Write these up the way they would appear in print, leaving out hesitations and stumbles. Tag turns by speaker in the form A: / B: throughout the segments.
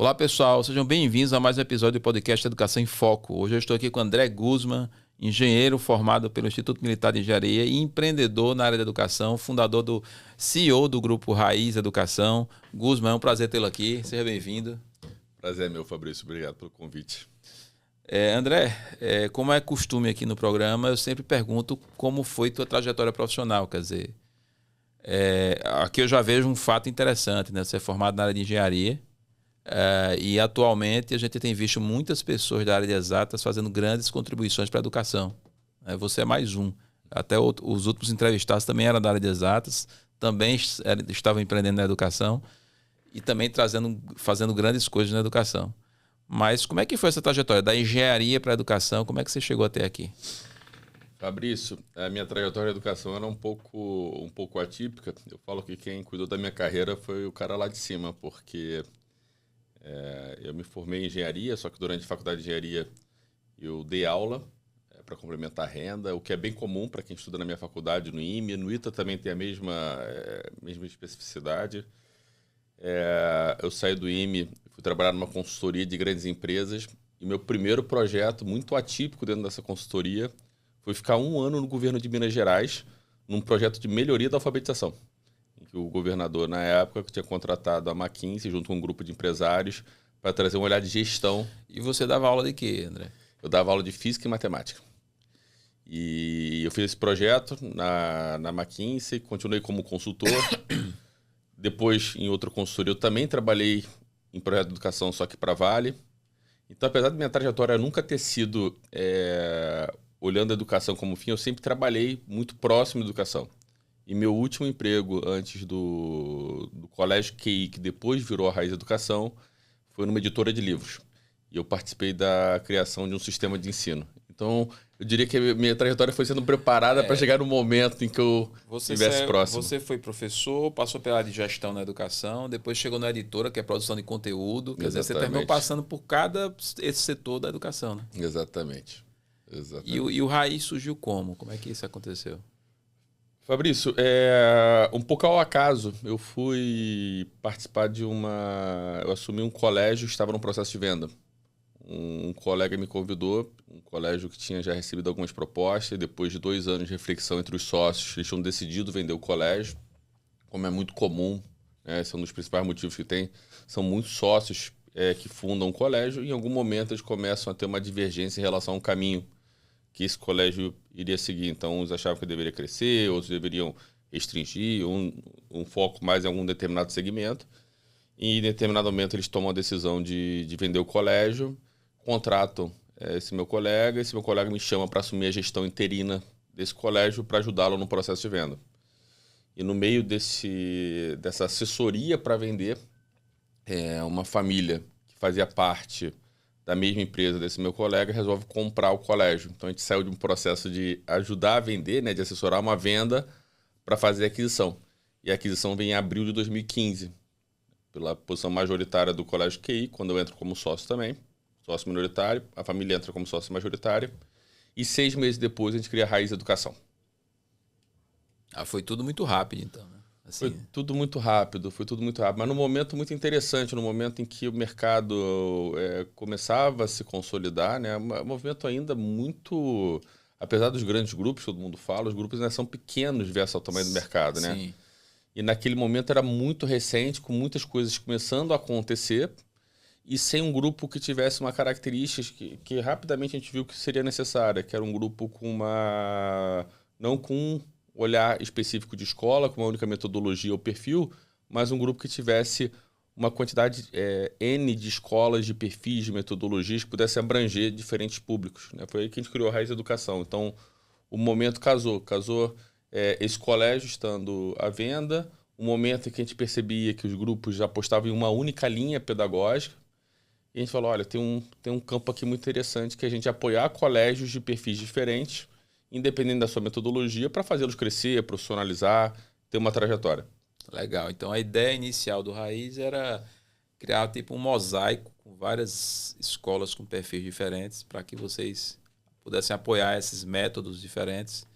A: Olá pessoal, sejam bem-vindos a mais um episódio do podcast Educação em Foco. Hoje eu estou aqui com André Guzman, engenheiro formado pelo Instituto Militar de Engenharia e empreendedor na área da educação, fundador do CEO do Grupo Raiz Educação. Guzman, é um prazer tê-lo aqui, seja bem-vindo.
B: Prazer é meu, Fabrício, obrigado pelo convite.
A: André, como é costume aqui no programa, eu sempre pergunto como foi tua trajetória profissional, quer dizer, aqui eu já vejo um fato interessante, né? Você é formado na área de engenharia, e atualmente a gente tem visto muitas pessoas da área de exatas fazendo grandes contribuições para a educação. Você é mais um. Até os últimos entrevistados também eram da área de exatas, também estavam empreendendo na educação e também fazendo grandes coisas na educação. Mas como é que foi essa trajetória da engenharia para a educação? Como é que você chegou até aqui?
B: Fabrício, a minha trajetória de educação era um pouco atípica. Eu falo que quem cuidou da minha carreira foi o cara lá de cima, porque eu me formei em engenharia, só que durante a faculdade de engenharia eu dei aula para complementar a renda, o que é bem comum para quem estuda na minha faculdade, no IME. No ITA também tem a mesma especificidade. Eu saí do IME, fui trabalhar numa consultoria de grandes empresas e meu primeiro projeto, muito atípico dentro dessa consultoria, foi ficar 1 ano no governo de Minas Gerais, num projeto de melhoria da alfabetização. Em que o governador, na época, tinha contratado a McKinsey, junto com um grupo de empresários, para trazer um olhar de gestão.
A: E você dava aula de quê, André?
B: Eu dava aula de física e matemática. E eu fiz esse projeto na McKinsey, continuei como consultor. Depois, em outra consultoria, eu também trabalhei em projeto de educação, só que para Vale. Então, apesar da minha trajetória nunca ter sido olhando a educação como fim, eu sempre trabalhei muito próximo da educação. E meu último emprego antes do Colégio QI, que depois virou a Raiz Educação, foi numa editora de livros. E eu participei da criação de um sistema de ensino. Então, eu diria que a minha trajetória foi sendo preparada para chegar no momento em que eu estivesse próximo.
A: Você foi professor, passou pela área de gestão na educação, depois chegou na editora, que é produção de conteúdo. Quer dizer, você terminou passando por esse setor da educação, né?
B: Exatamente.
A: E o Raiz surgiu como? Como é que isso aconteceu?
B: Fabrício, um pouco ao acaso, eu fui participar eu assumi um colégio que estava no processo de venda. Um colega me convidou, um colégio que tinha já recebido algumas propostas, e depois de 2 anos de reflexão entre os sócios, eles tinham decidido vender o colégio, como é muito comum, né? Esse é um dos principais motivos que tem, são muitos sócios que fundam um colégio, e em algum momento eles começam a ter uma divergência em relação ao caminho que esse colégio iria seguir. Então, uns achavam que deveria crescer, outros deveriam restringir, um foco mais em algum determinado segmento. E em determinado momento eles tomam a decisão de vender o colégio, contratam esse meu colega me chama para assumir a gestão interina desse colégio para ajudá-lo no processo de venda. E no meio dessa assessoria para vender, uma família que fazia parte da mesma empresa desse meu colega resolve comprar o colégio. Então a gente saiu de um processo de ajudar a vender, né, de assessorar uma venda, para fazer a aquisição. E a aquisição vem em abril de 2015, pela posição majoritária do Colégio QI, quando eu entro como sócio também, sócio minoritário, a família entra como sócio majoritário, e 6 meses depois a gente cria a Raiz Educação.
A: Foi tudo muito rápido, então, né? Assim,
B: foi tudo muito rápido, mas num momento muito interessante, no momento em que o mercado começava a se consolidar, né? Um movimento ainda muito, apesar dos grandes grupos, todo mundo fala, os grupos ainda são pequenos versus ao tamanho do mercado, né?
A: Sim.
B: E naquele momento era muito recente, com muitas coisas começando a acontecer, e sem um grupo que tivesse uma característica que rapidamente a gente viu que seria necessária, que era um grupo não com um olhar específico de escola, com uma única metodologia ou perfil, mas um grupo que tivesse uma quantidade N de escolas, de perfis, de metodologias que pudesse abranger diferentes públicos, né? Foi aí que a gente criou a Raiz Educação. Então, o momento casou esse colégio estando à venda, o momento em que a gente percebia que os grupos já apostavam em uma única linha pedagógica, e a gente falou, olha, tem um campo aqui muito interessante que é a gente apoiar colégios de perfis diferentes, independente da sua metodologia, para fazê-los crescer, profissionalizar, ter uma trajetória.
A: Legal. Então, a ideia inicial do Raiz era criar tipo um mosaico com várias escolas com perfis diferentes para que vocês pudessem apoiar esses métodos diferentes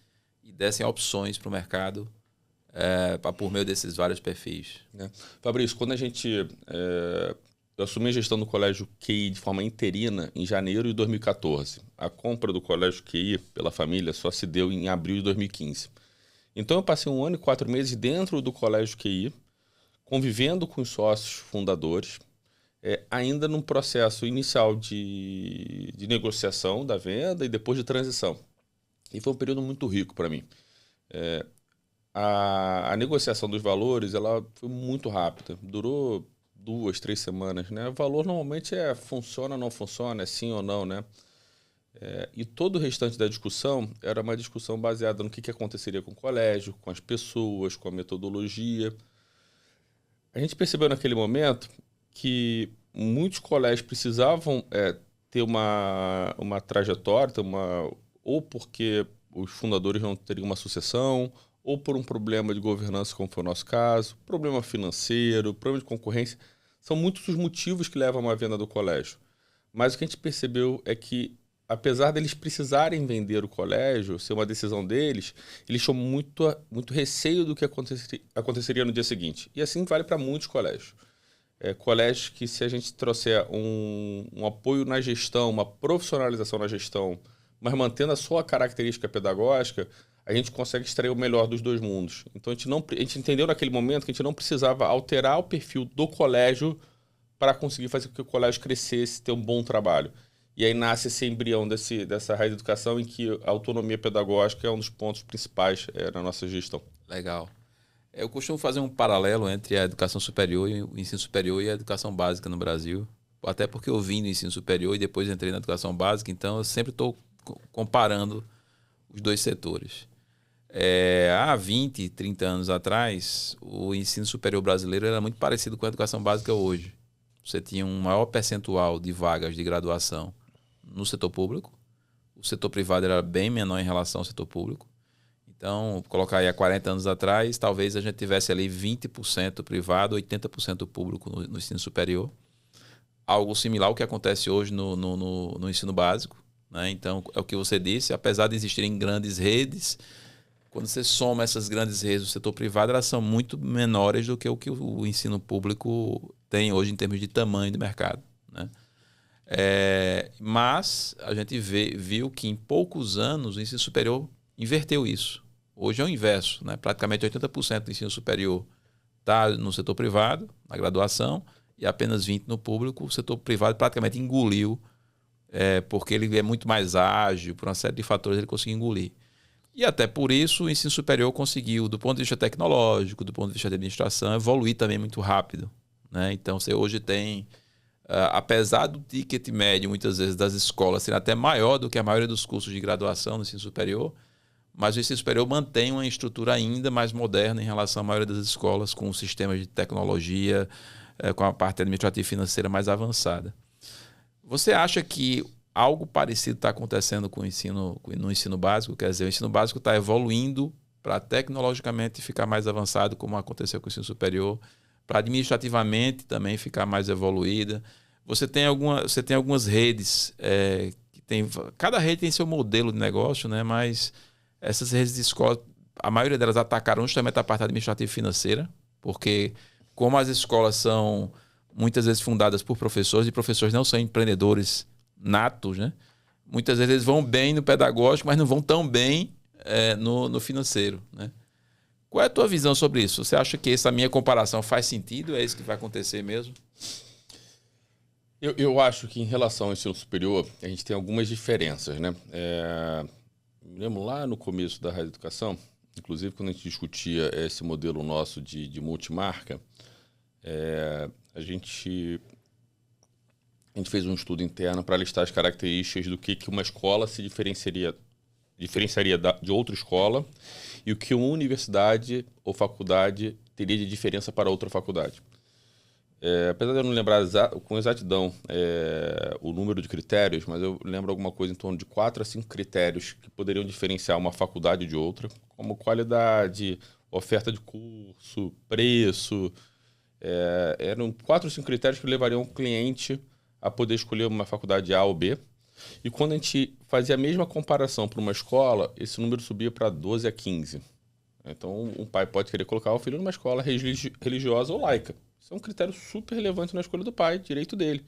A: e dessem opções para o mercado por meio desses vários perfis.
B: Fabrício, quando a gente eu assumi a gestão do Colégio QI de forma interina em janeiro de 2014. A compra do Colégio QI pela família só se deu em abril de 2015. Então eu passei 1 ano e 4 meses dentro do Colégio QI, convivendo com os sócios fundadores, ainda num processo inicial de negociação da venda e depois de transição. E foi um período muito rico para mim. A negociação dos valores ela foi muito rápida, durou 2, 3 semanas, né? O valor normalmente funciona ou não funciona, é sim ou não, né? E todo o restante da discussão era uma discussão baseada no que aconteceria com o colégio, com as pessoas, com a metodologia. A gente percebeu naquele momento que muitos colégios precisavam ter uma trajetória, ou porque os fundadores não teriam uma sucessão, ou por um problema de governança, como foi o nosso caso, problema financeiro, problema de concorrência. São muitos os motivos que levam a uma venda do colégio. Mas o que a gente percebeu é que, apesar deles precisarem vender o colégio, ser uma decisão deles, eles tinham muito receio do que aconteceria no dia seguinte. E assim vale para muitos colégios. Colégios que, se a gente trouxer um apoio na gestão, uma profissionalização na gestão, mas mantendo a sua característica pedagógica, a gente consegue extrair o melhor dos dois mundos. Então, a gente entendeu naquele momento que a gente não precisava alterar o perfil do colégio para conseguir fazer com que o colégio crescesse, ter um bom trabalho. E aí nasce esse embrião dessa raiz de educação em que a autonomia pedagógica é um dos pontos principais na nossa gestão.
A: Legal. Eu costumo fazer um paralelo entre a educação superior e o ensino superior e a educação básica no Brasil. Até porque eu vim do ensino superior e depois entrei na educação básica, então eu sempre estou comparando os dois setores. Há 20, 30 anos atrás, o ensino superior brasileiro era muito parecido com a educação básica hoje. Você tinha um maior percentual de vagas de graduação no setor público. O setor privado era bem menor em relação ao setor público. Então, colocar aí há 40 anos atrás, talvez a gente tivesse ali 20% privado, 80% público no ensino superior. Algo similar ao que acontece hoje no ensino básico, né? Então, é o que você disse, apesar de existirem grandes redes, quando você soma essas grandes redes do setor privado, elas são muito menores do que o ensino público tem hoje em termos de tamanho de mercado, né? Mas a gente viu que em poucos anos o ensino superior inverteu isso. Hoje é o inverso, né? Praticamente 80% do ensino superior está no setor privado, na graduação, e apenas 20% no público. O setor privado praticamente engoliu, porque ele é muito mais ágil, por uma série de fatores ele conseguiu engolir. E até por isso o ensino superior conseguiu, do ponto de vista tecnológico, do ponto de vista de administração, evoluir também muito rápido, né? Então você hoje tem, apesar do ticket médio muitas vezes das escolas ser até maior do que a maioria dos cursos de graduação no ensino superior, mas o ensino superior mantém uma estrutura ainda mais moderna em relação à maioria das escolas, com sistemas de tecnologia, com a parte administrativa e financeira mais avançada. Você acha que algo parecido está acontecendo no ensino básico? Quer dizer, o ensino básico está evoluindo para tecnologicamente ficar mais avançado, como aconteceu com o ensino superior, para administrativamente também ficar mais evoluída. Você tem algumas redes, cada rede tem seu modelo de negócio, né? Mas essas redes de escola, a maioria delas atacaram justamente a parte administrativa e financeira, porque como as escolas são muitas vezes fundadas por professores, e professores não são empreendedores natos, né? Muitas vezes eles vão bem no pedagógico, mas não vão tão bem no financeiro, né? Qual é a tua visão sobre isso? Você acha que essa minha comparação faz sentido? É isso que vai acontecer mesmo?
B: Eu acho que em relação ao ensino superior, a gente tem algumas diferenças, né? Me lembro lá no começo da Rádio Educação, inclusive quando a gente discutia esse modelo nosso de multimarca, a gente fez um estudo interno para listar as características do que uma escola se diferenciaria de outra escola e o que uma universidade ou faculdade teria de diferença para outra faculdade. Apesar de eu não lembrar com exatidão o número de critérios, mas eu lembro alguma coisa em torno de 4 a 5 critérios que poderiam diferenciar uma faculdade de outra, como qualidade, oferta de curso, preço. Eram 4 ou 5 critérios que levariam o cliente a poder escolher uma faculdade A ou B. E quando a gente fazia a mesma comparação para uma escola, esse número subia para 12 a 15. Então, um pai pode querer colocar o filho numa escola religiosa ou laica. Isso é um critério super relevante na escolha do pai, direito dele.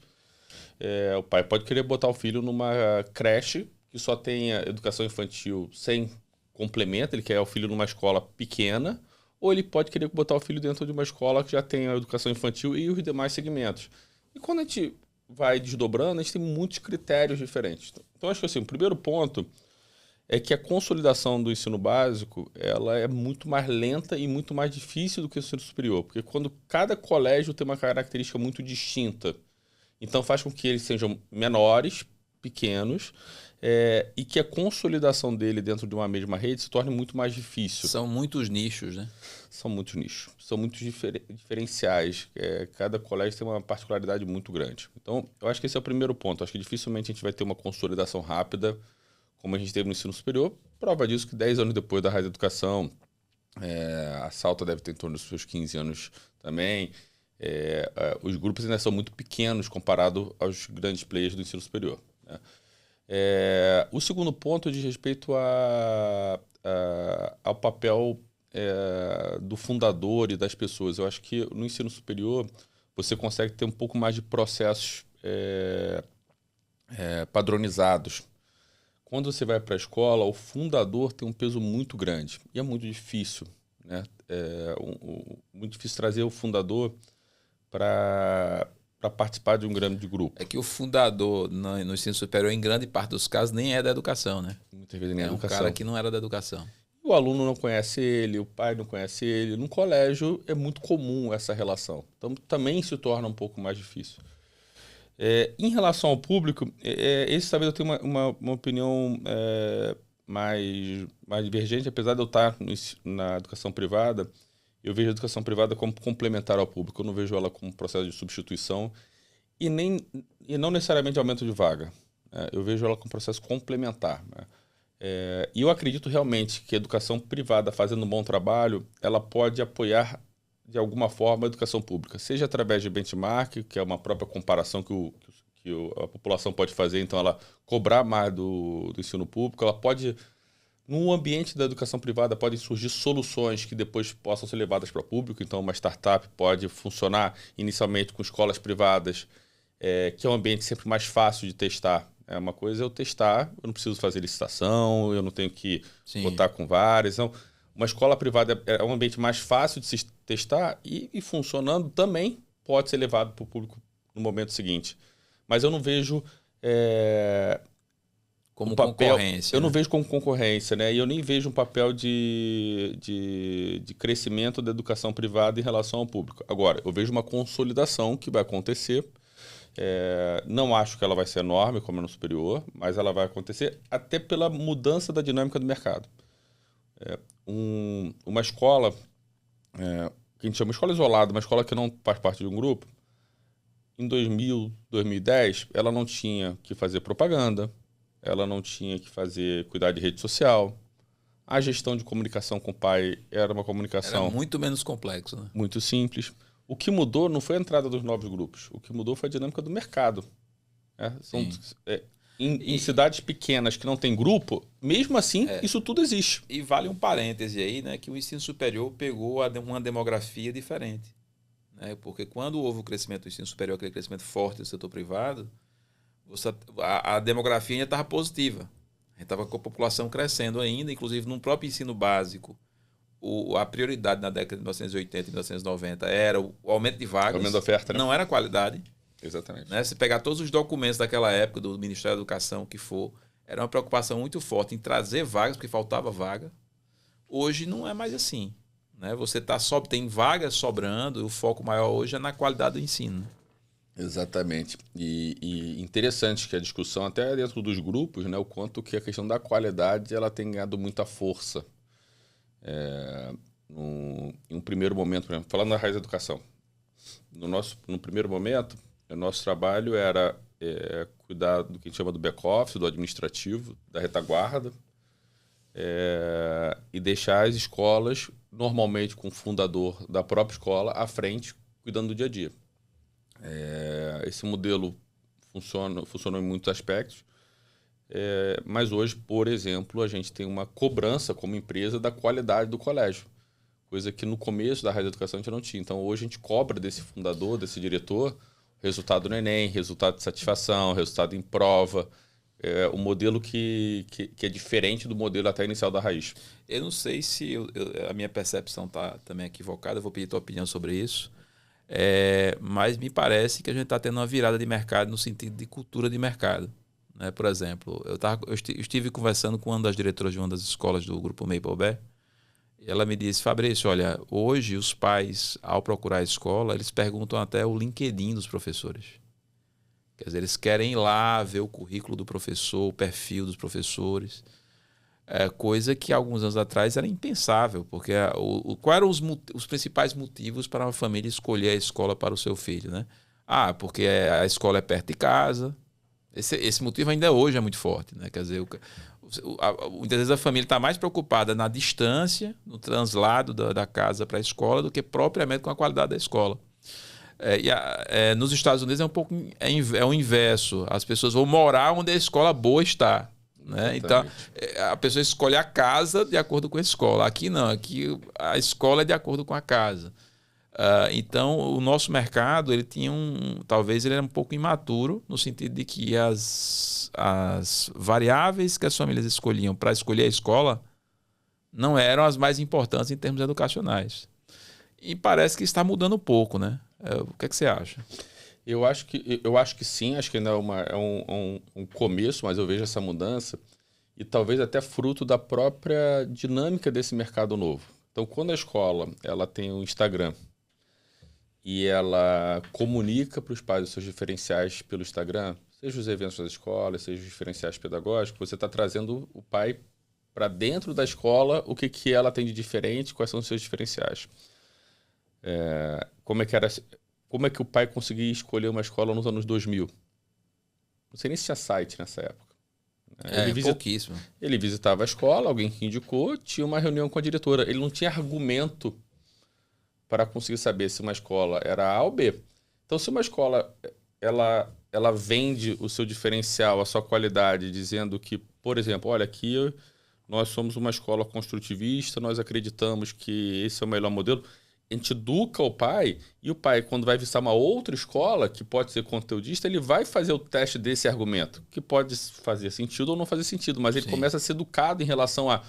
B: O pai pode querer botar o filho numa creche que só tenha educação infantil sem complemento, ele quer o filho numa escola pequena, ou ele pode querer botar o filho dentro de uma escola que já tenha educação infantil e os demais segmentos. E quando a gente vai desdobrando, a gente tem muitos critérios diferentes. Então, acho que assim, o primeiro ponto é que a consolidação do ensino básico ela é muito mais lenta e muito mais difícil do que o ensino superior, porque quando cada colégio tem uma característica muito distinta, então faz com que eles sejam menores, pequenos, e que a consolidação dele dentro de uma mesma rede se torne muito mais difícil.
A: São muitos nichos, né?
B: São muitos nichos, são muitos diferenciais. Cada colégio tem uma particularidade muito grande. Então, eu acho que esse é o primeiro ponto. Acho que dificilmente a gente vai ter uma consolidação rápida, como a gente teve no ensino superior. Prova disso que 10 anos depois da Raiz da Educação, a Salta deve ter em torno dos seus 15 anos também. Os grupos ainda são muito pequenos comparado aos grandes players do ensino superior, né? O segundo ponto diz respeito ao papel do fundador e das pessoas. Eu acho que no ensino superior você consegue ter um pouco mais de processos padronizados. Quando você vai para a escola, o fundador tem um peso muito grande e é muito difícil, né? Muito difícil trazer o fundador para participar de um grande grupo.
A: É que o fundador no ensino superior, em grande parte dos casos, nem é da educação, né?
B: Muitas vezes nem é educação.
A: Um cara que não era da educação.
B: O aluno não conhece ele, o pai não conhece ele. No colégio é muito comum essa relação. Então também se torna um pouco mais difícil. Em relação ao público, esse talvez eu tenha uma opinião mais divergente, apesar de eu estar na educação privada. Eu vejo a educação privada como complementar ao público. Eu não vejo ela como processo de substituição e não necessariamente aumento de vaga. Eu vejo ela como processo complementar, né? E eu acredito realmente que a educação privada, fazendo um bom trabalho, ela pode apoiar de alguma forma a educação pública, seja através de benchmark, que é uma própria comparação que a população pode fazer, então ela cobrar mais do ensino público, ela pode... No ambiente da educação privada podem surgir soluções que depois possam ser levadas para o público. Então, uma startup pode funcionar inicialmente com escolas privadas, que é um ambiente sempre mais fácil de testar. Uma coisa é eu testar, eu não preciso fazer licitação, eu não tenho que botar com várias. Então, uma escola privada é um ambiente mais fácil de se testar e funcionando também pode ser levado para o público no momento seguinte. Mas eu não vejo...
A: como concorrência.
B: Eu não vejo como concorrência, né? E eu nem vejo um papel de crescimento da educação privada em relação ao público. Agora, eu vejo uma consolidação que vai acontecer. Não acho que ela vai ser enorme, como no superior, mas ela vai acontecer até pela mudança da dinâmica do mercado. Uma escola, que a gente chama de escola isolada, uma escola que não faz parte de um grupo, em 2000, 2010, ela não tinha que fazer propaganda, ela não tinha que cuidar de rede social. A gestão de comunicação com o pai era uma comunicação...
A: Era muito menos complexo, né?
B: Muito simples. O que mudou não foi a entrada dos novos grupos. O que mudou foi a dinâmica do mercado. Em cidades pequenas que não tem grupo, mesmo assim, isso tudo existe.
A: E vale um parêntese aí, né? Que o ensino superior pegou uma demografia diferente, né? Porque quando houve o crescimento do ensino superior, aquele crescimento forte do setor privado, a demografia ainda estava positiva. A gente estava com a população crescendo ainda, inclusive no próprio ensino básico. A prioridade na década de 1980 e 1990 era o aumento de vagas.
B: Aumento da oferta, né?
A: Não era qualidade.
B: Exatamente.
A: Né? Se pegar todos os documentos daquela época, do Ministério da Educação, o que for, era uma preocupação muito forte em trazer vagas, porque faltava vaga. Hoje não é mais assim, né? Você tem vagas sobrando, e o foco maior hoje é na qualidade do ensino.
B: Exatamente. E interessante que a discussão, até dentro dos grupos, né, o quanto que a questão da qualidade ela tem ganhado muita força. Em um primeiro momento, por exemplo, falando da Raiz da Educação, no primeiro momento, o nosso trabalho era cuidar do que a gente chama do back-office, do administrativo, da retaguarda, e deixar as escolas, normalmente com o fundador da própria escola, à frente, cuidando do dia a dia. Esse modelo funcionou em muitos aspectos, mas hoje, por exemplo, a gente tem uma cobrança como empresa da qualidade do colégio. coisa que no começo da Raiz Educação a gente não tinha. Então, hoje a gente cobra desse fundador, desse diretor, resultado no Enem, resultado de satisfação, resultado em prova, o modelo que é diferente do modelo até inicial da Raiz.
A: Eu não sei se a minha percepção está também equivocada, eu vou pedir tua opinião sobre isso, mas me parece que a gente está tendo uma virada de mercado no sentido de cultura de mercado. Né? Por exemplo, eu estive conversando com uma das diretoras de uma das escolas do Grupo Maple Bear, e ela me disse: Fabrício, olha, hoje os pais, ao procurar a escola, eles perguntam até o LinkedIn dos professores. Quer dizer, eles querem ir lá ver o currículo do professor, o perfil dos professores. Coisa que alguns anos atrás era impensável, porque quais eram os principais motivos para uma família escolher a escola para o seu filho? Né? Porque a escola é perto de casa. Esse motivo ainda hoje é muito forte. Né? Quer dizer, muitas vezes a família está mais preocupada na distância, no translado da casa para a escola, do que propriamente com a qualidade da escola. Nos Estados Unidos é o inverso. As pessoas vão morar onde a escola boa está. Né? Então, a pessoa escolhe a casa de acordo com a escola. Aqui não, aqui a escola é de acordo com a casa. Então, o nosso mercado, ele tinha talvez ele era um pouco imaturo, no sentido de que as variáveis que as famílias escolhiam para escolher a escola não eram as mais importantes em termos educacionais. E parece que está mudando um pouco, né? O que é que você acha?
B: Eu acho que sim, acho que ainda é um começo, mas eu vejo essa mudança e talvez até fruto da própria dinâmica desse mercado novo. Então, quando a escola ela tem um Instagram e ela comunica para os pais os seus diferenciais pelo Instagram, seja os eventos das escolas, seja os diferenciais pedagógicos, você está trazendo o pai para dentro da escola, o que ela tem de diferente, quais são os seus diferenciais. Como é que o pai conseguia escolher uma escola nos anos 2000? Não sei nem se tinha site nessa época.
A: Pouquíssimo.
B: Ele visitava a escola, alguém que indicou, tinha uma reunião com a diretora. Ele não tinha argumento para conseguir saber se uma escola era A ou B. Então, se uma escola ela vende o seu diferencial, a sua qualidade, dizendo que, por exemplo, olha, aqui nós somos uma escola construtivista, nós acreditamos que esse é o melhor modelo, a gente educa o pai, e o pai, quando vai visitar uma outra escola, que pode ser conteudista, ele vai fazer o teste desse argumento, que pode fazer sentido ou não fazer sentido, mas ele começa a ser educado em relação a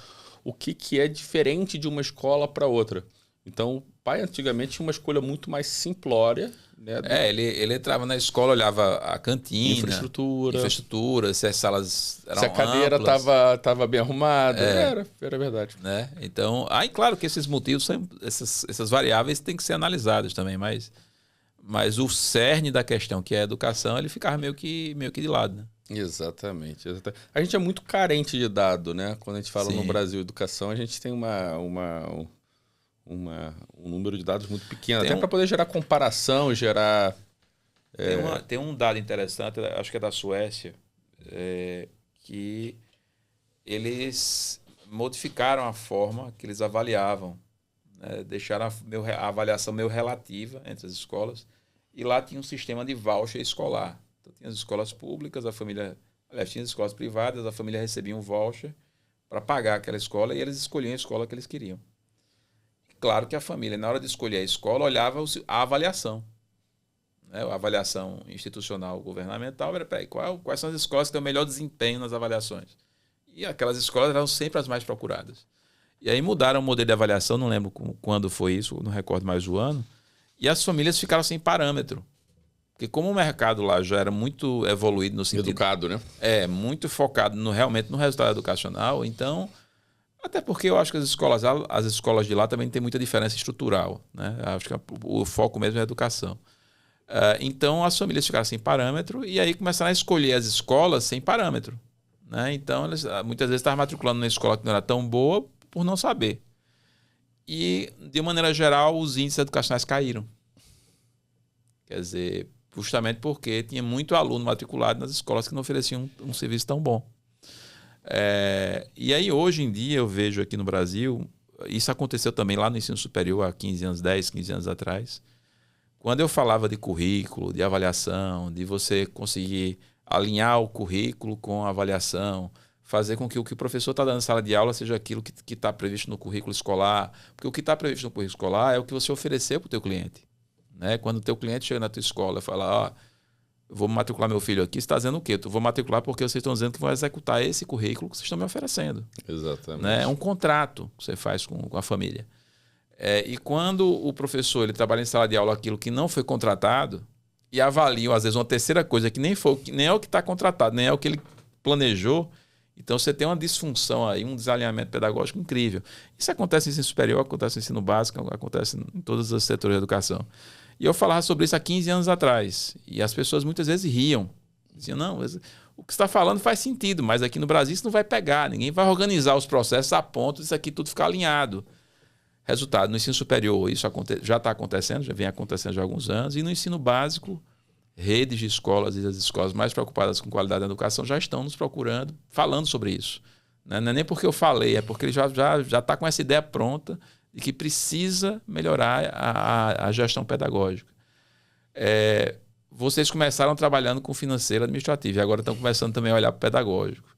B: o que é diferente de uma escola para outra. Então, o pai antigamente tinha uma escolha muito mais simplória. Né,
A: ele entrava na escola, olhava a cantina, infraestrutura, se as salas eram
B: se a cadeira estava bem arrumada. Era verdade.
A: Né? Então, claro que esses motivos, essas variáveis têm que ser analisadas também, mas o cerne da questão, que é a educação, ele ficava meio que de lado. Né?
B: Exatamente. A gente é muito carente de dado, né? Quando a gente fala no Brasil educação, a gente tem um número de dados muito pequeno, até para poder gerar comparação, gerar...
A: Tem um dado interessante, acho que é da Suécia, que eles modificaram a forma que eles avaliavam, né? Deixaram a avaliação meio relativa entre as escolas, e lá tinha um sistema de voucher escolar. Então, tinha as escolas públicas, tinha as escolas privadas, a família recebia um voucher para pagar aquela escola e eles escolhiam a escola que eles queriam. Claro que a família, na hora de escolher a escola, olhava a avaliação. Né? A avaliação institucional governamental era, quais são as escolas que têm o melhor desempenho nas avaliações. E aquelas escolas eram sempre as mais procuradas. E aí mudaram o modelo de avaliação, não lembro quando foi isso, não recordo mais o ano, e as famílias ficaram sem parâmetro. Porque como o mercado lá já era muito evoluído no sentido...
B: Educado, né?
A: Muito focado realmente no resultado educacional, então... Até porque eu acho que as escolas de lá também têm muita diferença estrutural. Né? Acho que o foco mesmo é a educação. Então, as famílias ficaram sem parâmetro e aí começaram a escolher as escolas sem parâmetro. Né? Então, eles muitas vezes estavam matriculando numa escola que não era tão boa por não saber. E, de maneira geral, os índices educacionais caíram. Quer dizer, justamente porque tinha muito aluno matriculado nas escolas que não ofereciam um serviço tão bom. E aí, hoje em dia, eu vejo aqui no Brasil, isso aconteceu também lá no ensino superior há 10, 15 anos atrás, quando eu falava de currículo, de avaliação, de você conseguir alinhar o currículo com a avaliação, fazer com que o que o professor está dando na sala de aula seja aquilo que está previsto no currículo escolar. Porque o que está previsto no currículo escolar é o que você ofereceu para o teu cliente. Né? Quando o teu cliente chega na tua escola e fala, vou matricular meu filho aqui, você está dizendo o quê? Eu vou matricular porque vocês estão dizendo que vão executar esse currículo que vocês estão me oferecendo.
B: Exatamente.
A: Né? É um contrato que você faz com a família. E quando o professor ele trabalha em sala de aula aquilo que não foi contratado e avalia, às vezes, uma terceira coisa que nem é o que está contratado, nem é o que ele planejou, então você tem uma disfunção aí, um desalinhamento pedagógico incrível. Isso acontece no ensino superior, acontece no ensino básico, acontece em todos os setores da educação. E eu falava sobre isso há 15 anos atrás. E as pessoas muitas vezes riam. Diziam, não, o que você está falando faz sentido, mas aqui no Brasil isso não vai pegar. Ninguém vai organizar os processos a ponto disso aqui tudo ficar alinhado. Resultado, no ensino superior isso já está acontecendo, já vem acontecendo já há alguns anos. E no ensino básico, redes de escolas e as escolas mais preocupadas com qualidade da educação já estão nos procurando, falando sobre isso. Não é nem porque eu falei, é porque ele já está com essa ideia pronta de que precisa melhorar a gestão pedagógica. Vocês começaram trabalhando com financeiro administrativo e agora estão começando também a olhar para o pedagógico.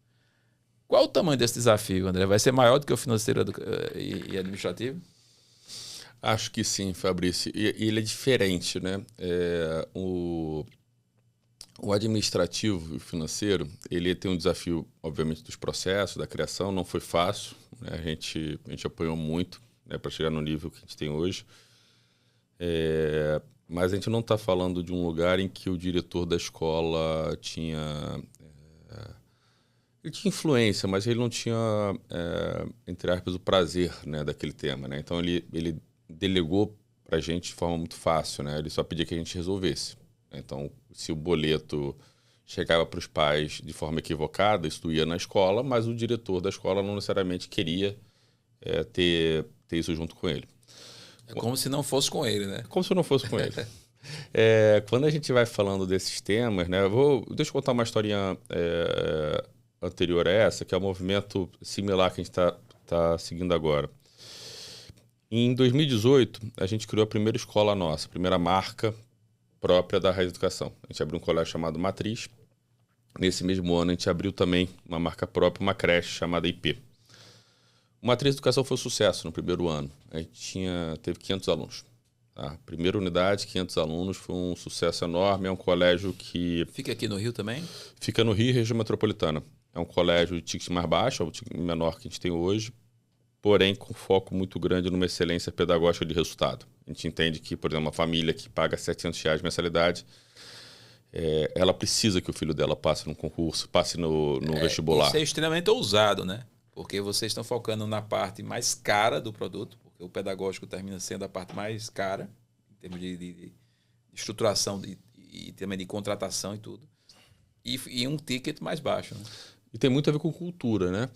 A: Qual o tamanho desse desafio, André? Vai ser maior do que o financeiro e administrativo?
B: Acho que sim, Fabrício. E ele é diferente, né? O administrativo e o financeiro, ele tem um desafio, obviamente, dos processos, da criação. Não foi fácil, né? A gente apanhou muito, né, para chegar no nível que a gente tem hoje. Mas a gente não está falando de um lugar em que o diretor da escola tinha... ele tinha influência, mas ele não tinha, entre aspas, o prazer, né, daquele tema. Né? Então, ele delegou para a gente de forma muito fácil. Né? Ele só pedia que a gente resolvesse. Então, se o boleto chegava para os pais de forma equivocada, isso ia na escola, mas o diretor da escola não necessariamente queria ter isso junto com ele.
A: É como se não fosse com ele, né?
B: Como se não fosse com ele. Quando a gente vai falando desses temas, né, deixa eu contar uma historinha anterior a essa, que é um movimento similar que a gente está seguindo agora. Em 2018, a gente criou a primeira escola nossa, a primeira marca própria da Raiz Educação. A gente abriu um colégio chamado Matriz. Nesse mesmo ano, a gente abriu também uma marca própria, uma creche chamada IP. O Matriz Educação foi um sucesso no primeiro ano. A gente teve 500 alunos. Tá? Primeira unidade, 500 alunos, foi um sucesso enorme. É um colégio que...
A: Fica aqui no Rio também?
B: Fica no Rio, região metropolitana. É um colégio de ticket mais baixo, é o ticket menor que a gente tem hoje, porém com foco muito grande numa excelência pedagógica de resultado. A gente entende que, por exemplo, uma família que paga R$700 mensalidade, ela precisa que o filho dela passe no concurso, passe no vestibular.
A: Isso é extremamente ousado, né? Porque vocês estão focando na parte mais cara do produto, porque o pedagógico termina sendo a parte mais cara, em termos de estruturação e também de contratação e tudo, e um ticket mais baixo. Né?
B: E tem muito a ver com cultura, né?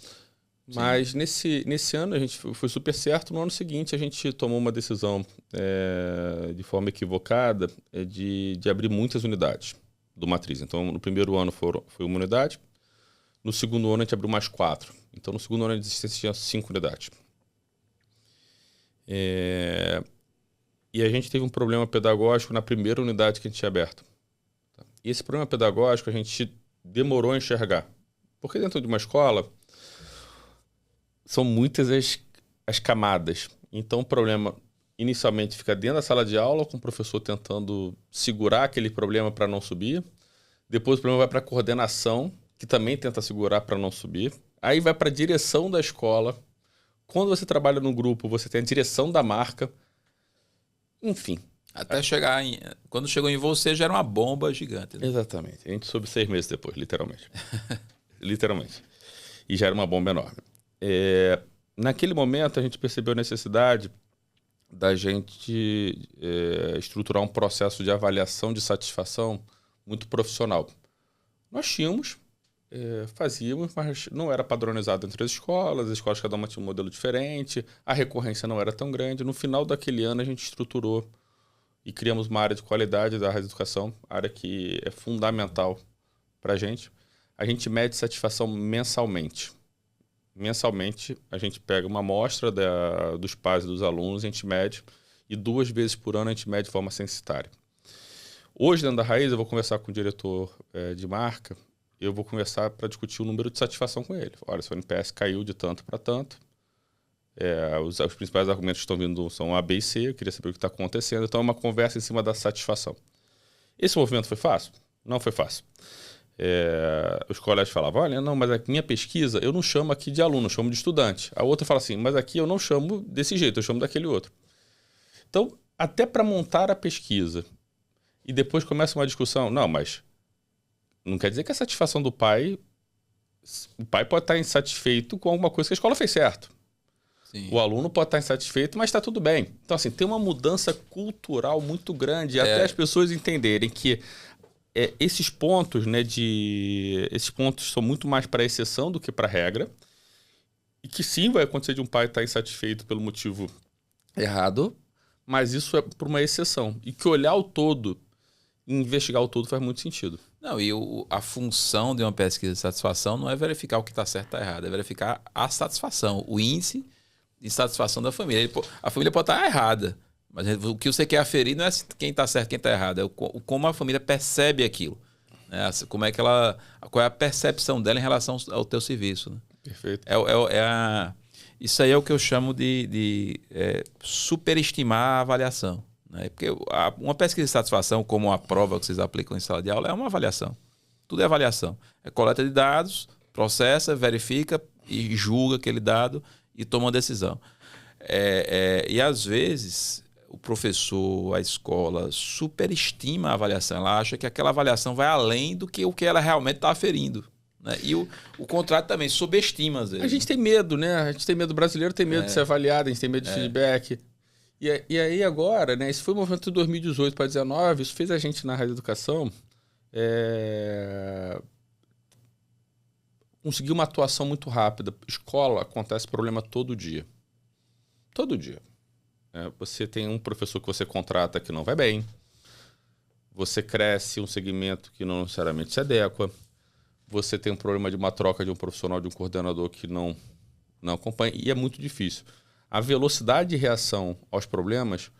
B: Sim. Mas nesse ano a gente foi super certo. No ano seguinte a gente tomou uma decisão de forma equivocada de abrir muitas unidades do Matriz. Então no primeiro ano foi uma unidade, no segundo ano a gente abriu mais 4. Então no segundo ano de existência tinha 5 unidades. E a gente teve um problema pedagógico na primeira unidade que a gente tinha aberto. E esse problema pedagógico a gente demorou a enxergar. Porque dentro de uma escola são muitas as camadas. Então o problema inicialmente fica dentro da sala de aula, com o professor tentando segurar aquele problema para não subir. Depois o problema vai para a coordenação, que também tenta segurar para não subir. Aí vai para a direção da escola. Quando você trabalha no grupo, você tem a direção da marca. Enfim.
A: Até chegar quando chegou em você, já era uma bomba gigante. Né?
B: Exatamente. A gente soube 6 meses depois, literalmente. Literalmente. E já era uma bomba enorme. Naquele momento, a gente percebeu a necessidade da gente estruturar um processo de avaliação de satisfação muito profissional. Nós tínhamos, fazíamos, mas não era padronizado entre as escolas cada uma tinha um modelo diferente, a recorrência não era tão grande. No final daquele ano, a gente estruturou e criamos uma área de qualidade da Raiz Educação, área que é fundamental para a gente. A gente mede satisfação mensalmente. Mensalmente, a gente pega uma amostra dos pais e dos alunos, a gente mede, e 2 vezes por ano a gente mede de forma censitária. Hoje, dentro da Raiz, eu vou conversar com o diretor de marca, eu vou conversar para discutir o número de satisfação com ele. Olha, seu NPS caiu de tanto para tanto. Os principais argumentos que estão vindo são A, B e C. Eu queria saber o que está acontecendo. Então, é uma conversa em cima da satisfação. Esse movimento foi fácil? Não foi fácil. Os colégios falavam, olha, não, mas a minha pesquisa, eu não chamo aqui de aluno, eu chamo de estudante. A outra fala assim, mas aqui eu não chamo desse jeito, eu chamo daquele outro. Então, até para montar a pesquisa, e depois começa uma discussão, não, mas não quer dizer que a satisfação do pai, o pai pode estar insatisfeito com alguma coisa que a escola fez certo. Sim. O aluno pode estar insatisfeito, mas está tudo bem. Então, assim, tem uma mudança cultural muito grande, até as pessoas entenderem que esses pontos, né, esses pontos são muito mais para exceção do que para regra, e que sim vai acontecer de um pai estar insatisfeito pelo motivo errado, mas isso é por uma exceção. E que olhar o todo e investigar o todo faz muito sentido.
A: Não, e a função de uma pesquisa de satisfação não é verificar o que está certo ou está errado, é verificar a satisfação, o índice de satisfação da família. A família pode estar errada, mas o que você quer aferir não é quem está certo e quem está errado, é como a família percebe aquilo. Né? Qual é a percepção dela em relação ao teu serviço. Né?
B: Perfeito.
A: Isso aí é o que eu chamo de superestimar a avaliação. Né? Porque uma pesquisa de satisfação, como a prova que vocês aplicam em sala de aula, é uma avaliação. Tudo é avaliação. É coleta de dados, processa, verifica e julga aquele dado e toma uma decisão. E às vezes o professor, a escola, superestima a avaliação. Ela acha que aquela avaliação vai além do que o que ela realmente está aferindo. Né? E o contrato também subestima, às vezes.
B: A gente tem medo, né? A gente tem medo, o brasileiro tem medo de ser avaliado, a gente tem medo de feedback. E aí agora, né? Esse foi o movimento de 2018 para 2019, isso fez a gente na Rádio Educação conseguir uma atuação muito rápida. Escola, acontece problema todo dia. Todo dia. Você tem um professor que você contrata que não vai bem, você cresce um segmento que não necessariamente se adequa, você tem um problema de uma troca de um profissional, de um coordenador que não acompanha, e é muito difícil. A velocidade de reação aos problemas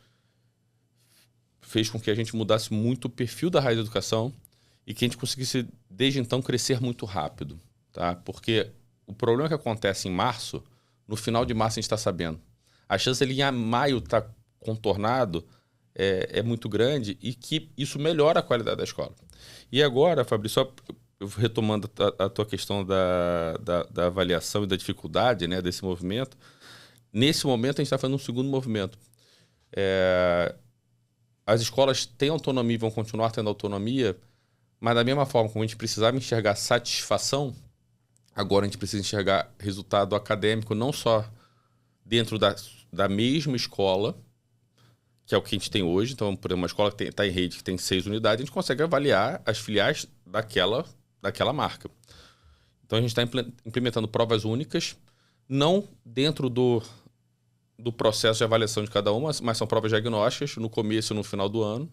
B: fez com que a gente mudasse muito o perfil da Rádio Educação e que a gente conseguisse, desde então, crescer muito rápido. Tá? Porque o problema que acontece em março, no final de março a gente está sabendo. A chance dele em maio estar contornado é muito grande e que isso melhora a qualidade da escola. E agora, Fabrício, só retomando a tua questão da avaliação e da dificuldade, né, desse movimento, nesse momento a gente está fazendo um segundo movimento. As escolas têm autonomia e vão continuar tendo autonomia, mas da mesma forma como a gente precisava enxergar satisfação, agora a gente precisa enxergar resultado acadêmico, não só dentro da mesma escola, que é o que a gente tem hoje. Então, por exemplo, uma escola que está em rede, que tem 6 unidades, a gente consegue avaliar as filiais daquela marca. Então, a gente está implementando provas únicas, não dentro do processo de avaliação de cada uma, mas são provas diagnósticas no começo e no final do ano,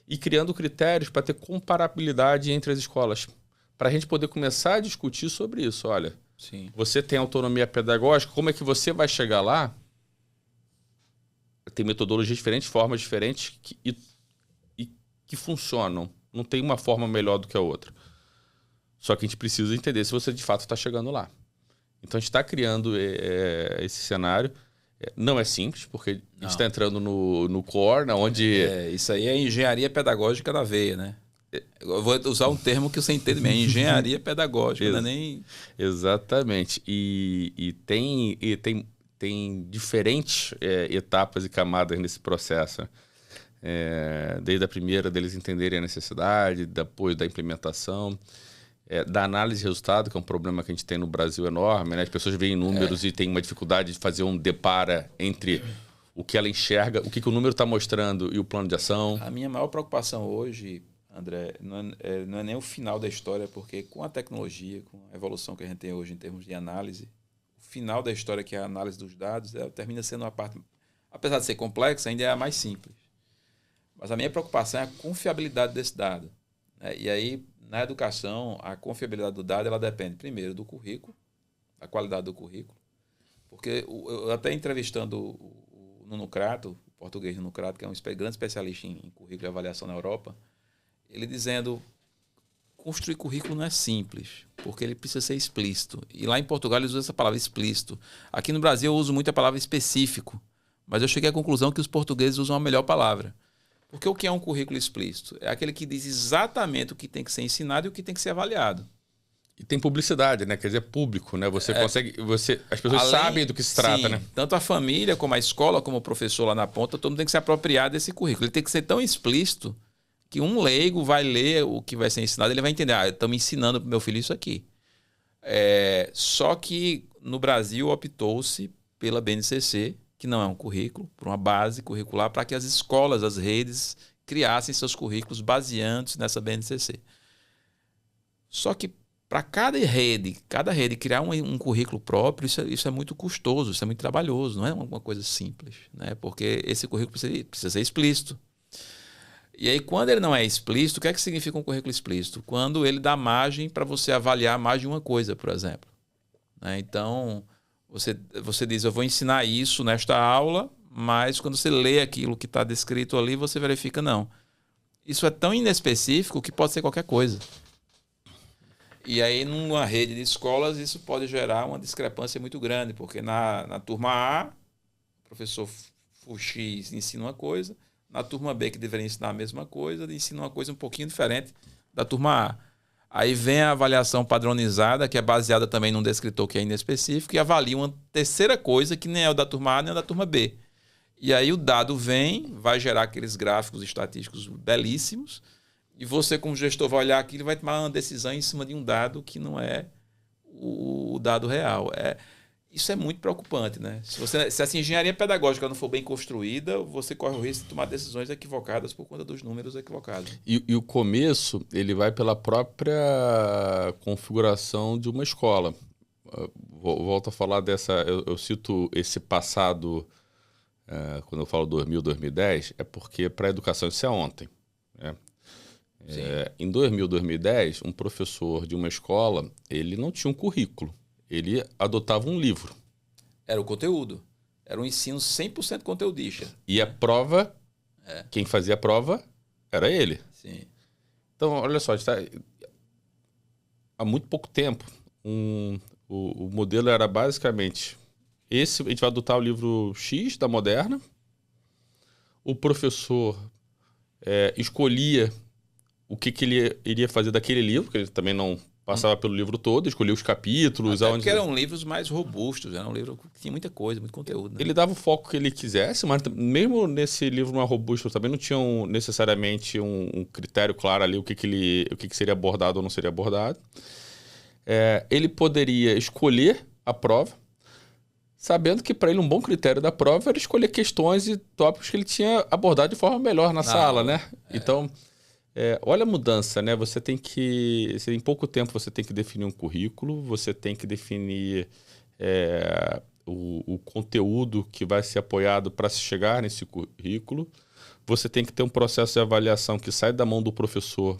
B: e criando critérios para ter comparabilidade entre as escolas, para a gente poder começar a discutir sobre isso. Olha,
A: sim,
B: você tem autonomia pedagógica, como é que você vai chegar lá? Tem metodologias diferentes, formas diferentes que funcionam. Não tem uma forma melhor do que a outra. Só que a gente precisa entender se você de fato está chegando lá. Então a gente está criando esse cenário. Não é simples, porque a gente está entrando no core, onde...
A: isso aí é engenharia pedagógica na veia, né? Eu vou usar um termo que você entende bem, engenharia pedagógica, não é nem...
B: Exatamente. E tem diferentes etapas e camadas nesse processo. Desde a primeira, deles entenderem a necessidade, depois da implementação, da análise de resultado, que é um problema que a gente tem no Brasil enorme, né? As pessoas veem números e têm uma dificuldade de fazer um depara entre o que ela enxerga, o que o número está mostrando e o plano de ação.
A: A minha maior preocupação hoje, André, não é nem o final da história, porque com a tecnologia, com a evolução que a gente tem hoje em termos de análise, o final da história, que é a análise dos dados, termina sendo uma parte, apesar de ser complexa, ainda é a mais simples. Mas a minha preocupação é a confiabilidade desse dado. E aí, na educação, a confiabilidade do dado ela depende, primeiro, do currículo, da qualidade do currículo. Porque eu até entrevistando o Nuno Crato, o português Nuno Crato, que é um grande especialista em currículo e avaliação na Europa, ele dizendo construir currículo não é simples, porque ele precisa ser explícito. E lá em Portugal eles usam essa palavra explícito. Aqui no Brasil eu uso muito a palavra específico, mas eu cheguei à conclusão que os portugueses usam a melhor palavra. Porque o que é um currículo explícito? É aquele que diz exatamente o que tem que ser ensinado e o que tem que ser avaliado.
B: E tem publicidade, né? Quer dizer, público, né? Você consegue. As pessoas sabem do que se trata,
A: sim,
B: né?
A: Tanto a família, como a escola, como o professor lá na ponta, todo mundo tem que se apropriar desse currículo. Ele tem que ser tão explícito que um leigo vai ler o que vai ser ensinado, ele vai entender, estamos ensinando para o meu filho isso aqui. Só que no Brasil optou-se pela BNCC, que não é um currículo, por uma base curricular, para que as escolas, as redes, criassem seus currículos baseados nessa BNCC. Só que para cada rede criar um currículo próprio, isso é muito custoso, isso é muito trabalhoso, não é uma coisa simples, né? Porque esse currículo precisa ser explícito. E aí, quando ele não é explícito, o que é que significa um currículo explícito? Quando ele dá margem para você avaliar mais de uma coisa, por exemplo. Né? Então, você diz, eu vou ensinar isso nesta aula, mas quando você lê aquilo que está descrito ali, você verifica, não. Isso é tão inespecífico que pode ser qualquer coisa. E aí, numa rede de escolas, isso pode gerar uma discrepância muito grande, porque na turma A, o professor X ensina uma coisa, na turma B, que deveria ensinar a mesma coisa, ensina uma coisa um pouquinho diferente da turma A. Aí vem a avaliação padronizada, que é baseada também num descritor que é inespecífico, e avalia uma terceira coisa que nem é o da turma A nem é o da turma B. E aí o dado vem, vai gerar aqueles gráficos estatísticos belíssimos, e você, como gestor, vai olhar aquilo e vai tomar uma decisão em cima de um dado que não é o dado real. Isso é muito preocupante, né? Se essa engenharia pedagógica não for bem construída, você corre o risco de tomar decisões equivocadas por conta dos números equivocados.
B: E o começo, ele vai pela própria configuração de uma escola. Volto a falar dessa... Eu cito esse passado, quando eu falo 2000, 2010, é porque para a educação isso é ontem, né? Em 2000, 2010, um professor de uma escola, ele não tinha um currículo. Ele adotava um livro.
A: Era o conteúdo. Era um ensino 100% conteudista.
B: E a prova, quem fazia a prova era ele.
A: Sim.
B: Então, olha só, há muito pouco tempo, o modelo era basicamente esse: a gente vai adotar o livro X da Moderna, o professor escolhia o que ele iria fazer daquele livro, que ele também não passava pelo livro todo, escolhia os capítulos.
A: Até porque eram livros mais robustos, era um livro que tinha muita coisa, muito conteúdo. Né?
B: Ele dava o foco que ele quisesse, mas mesmo nesse livro mais robusto também não tinha necessariamente um critério claro ali, o que seria abordado ou não seria abordado. Ele poderia escolher a prova, sabendo que para ele um bom critério da prova era escolher questões e tópicos que ele tinha abordado de forma melhor na sala, né? Então... olha a mudança, né? Em pouco tempo você tem que definir um currículo, você tem que definir o conteúdo que vai ser apoiado para se chegar nesse currículo. Você tem que ter um processo de avaliação que sai da mão do professor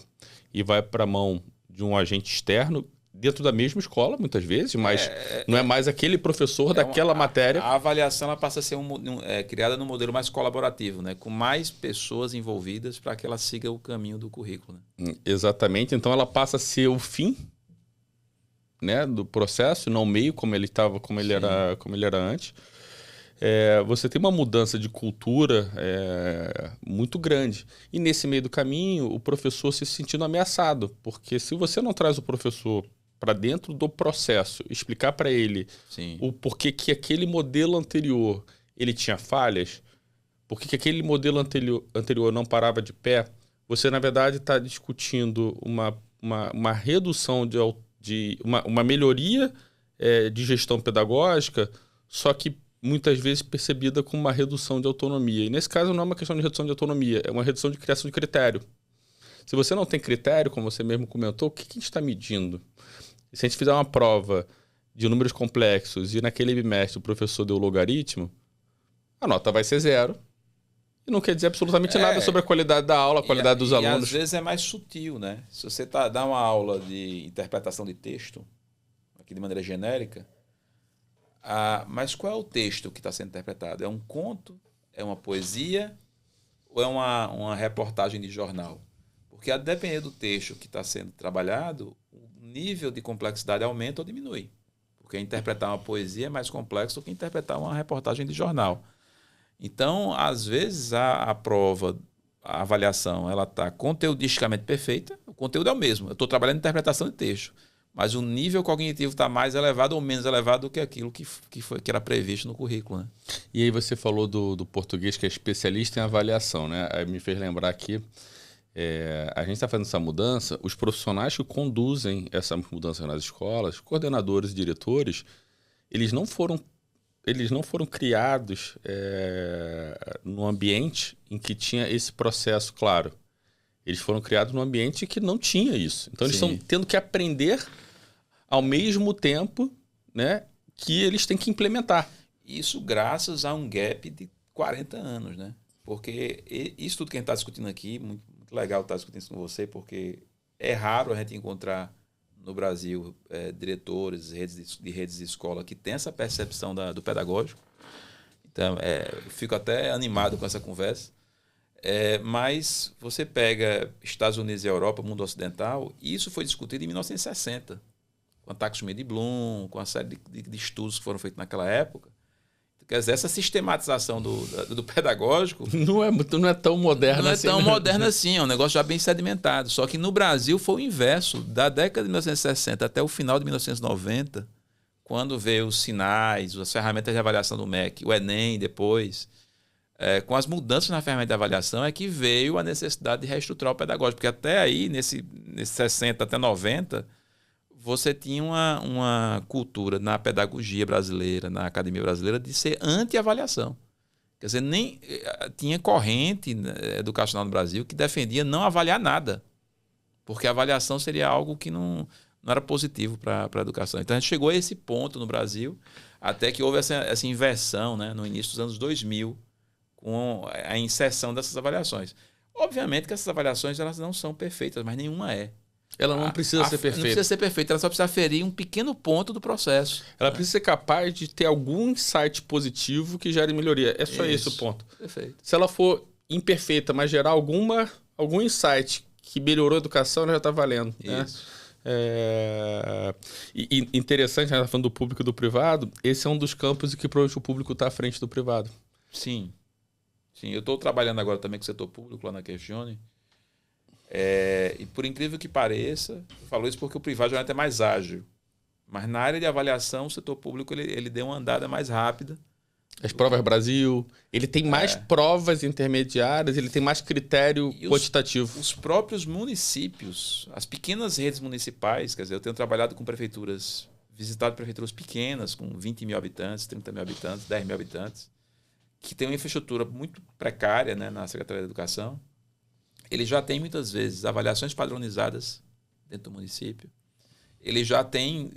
B: e vai para a mão de um agente externo, dentro da mesma escola, muitas vezes, mas não é mais aquele professor daquela matéria.
A: A avaliação ela passa a ser criada num modelo mais colaborativo, né? Com mais pessoas envolvidas para que ela siga o caminho do currículo. Né?
B: Exatamente. Então, ela passa a ser o fim, né, do processo, não o meio, como ele era antes. Você tem uma mudança de cultura muito grande. E nesse meio do caminho, o professor se sentindo ameaçado, porque se você não traz o professor para dentro do processo, explicar para ele o porquê que aquele modelo anterior ele tinha falhas, porquê que aquele modelo anterior não parava de pé, você, na verdade, está discutindo uma redução uma melhoria de gestão pedagógica, só que muitas vezes percebida como uma redução de autonomia. E nesse caso não é uma questão de redução de autonomia, é uma redução de criação de critério. Se você não tem critério, como você mesmo comentou, o que a gente está medindo? Se a gente fizer uma prova de números complexos e naquele bimestre o professor deu logaritmo, a nota vai ser 0. E não quer dizer absolutamente nada sobre a qualidade da aula, a qualidade dos alunos.
A: E às vezes é mais sutil, né? Se você dá uma aula de interpretação de texto, aqui de maneira genérica, mas qual é o texto que está sendo interpretado? É um conto? É uma poesia? Ou é uma reportagem de jornal? Porque Porque a depender do texto que está sendo trabalhado, o nível de complexidade aumenta ou diminui. Porque interpretar uma poesia é mais complexo do que interpretar uma reportagem de jornal. Então, às vezes, a prova, a avaliação, ela está conteudisticamente perfeita, o conteúdo é o mesmo. Eu estou trabalhando em interpretação de texto, mas o nível cognitivo está mais elevado ou menos elevado do que aquilo que era previsto no currículo. Né?
B: E aí você falou do português que é especialista em avaliação, né? Aí me fez lembrar aqui, a gente está fazendo essa mudança, os profissionais que conduzem essa mudança nas escolas, coordenadores e diretores, eles não foram criados num ambiente em que tinha esse processo claro. Eles foram criados num ambiente que não tinha isso. Então, eles estão tendo que aprender ao mesmo tempo, né, que eles têm que implementar.
A: Isso graças a um gap de 40 anos. Né? Porque isso tudo que a gente está discutindo aqui, muito legal estar discutindo isso com você, porque é raro a gente encontrar no Brasil, diretores de redes de escola que têm essa percepção do pedagógico. Então, fico até animado com essa conversa. Mas você pega Estados Unidos e Europa, mundo ocidental, e isso foi discutido em 1960, com a taxonomia de Bloom, com a série de estudos que foram feitos naquela época. Quer dizer, essa sistematização do pedagógico...
B: Não é tão moderna
A: assim. Não é tão moderna assim, é um negócio já bem sedimentado. Só que no Brasil foi o inverso. Da década de 1960 até o final de 1990, quando veio os sinais, as ferramentas de avaliação do MEC, o Enem depois, com as mudanças na ferramenta de avaliação, é que veio a necessidade de reestruturar o pedagógico. Porque até aí, nesse 60 até 90... você tinha uma cultura na pedagogia brasileira, na academia brasileira, de ser anti-avaliação. Quer dizer, nem tinha corrente educacional no Brasil que defendia não avaliar nada, porque a avaliação seria algo que não era positivo para a educação. Então, a gente chegou a esse ponto no Brasil, até que houve essa inversão, né, no início dos anos 2000, com a inserção dessas avaliações. Obviamente que essas avaliações elas não são perfeitas, mas nenhuma é.
B: Ela não precisa ser perfeita.
A: Não precisa ser perfeita, ela só precisa aferir um pequeno ponto do processo.
B: Ela precisa ser capaz de ter algum insight positivo que gere melhoria. É só esse o ponto.
A: Perfeito.
B: Se ela for imperfeita, mas gerar algum insight que melhorou a educação, ela já está valendo.
A: Isso.
B: Né? E interessante, a gente está falando do público e do privado, esse é um dos campos em que provavelmente o público está à frente do privado.
A: Sim. Eu estou trabalhando agora também com o setor público lá na Questione. E por incrível que pareça, eu falo isso porque o privado geralmente é mais ágil, mas na área de avaliação o setor público ele deu uma andada mais rápida.
B: As provas Brasil, ele tem mais provas intermediárias, ele tem mais critério quantitativo.
A: Os próprios municípios, as pequenas redes municipais, quer dizer, eu tenho trabalhado com prefeituras, visitado prefeituras pequenas com 20 mil habitantes, 30 mil habitantes, 10 mil habitantes, que tem uma infraestrutura muito precária, né, na Secretaria da Educação. Ele já tem, muitas vezes, avaliações padronizadas dentro do município. Ele já tem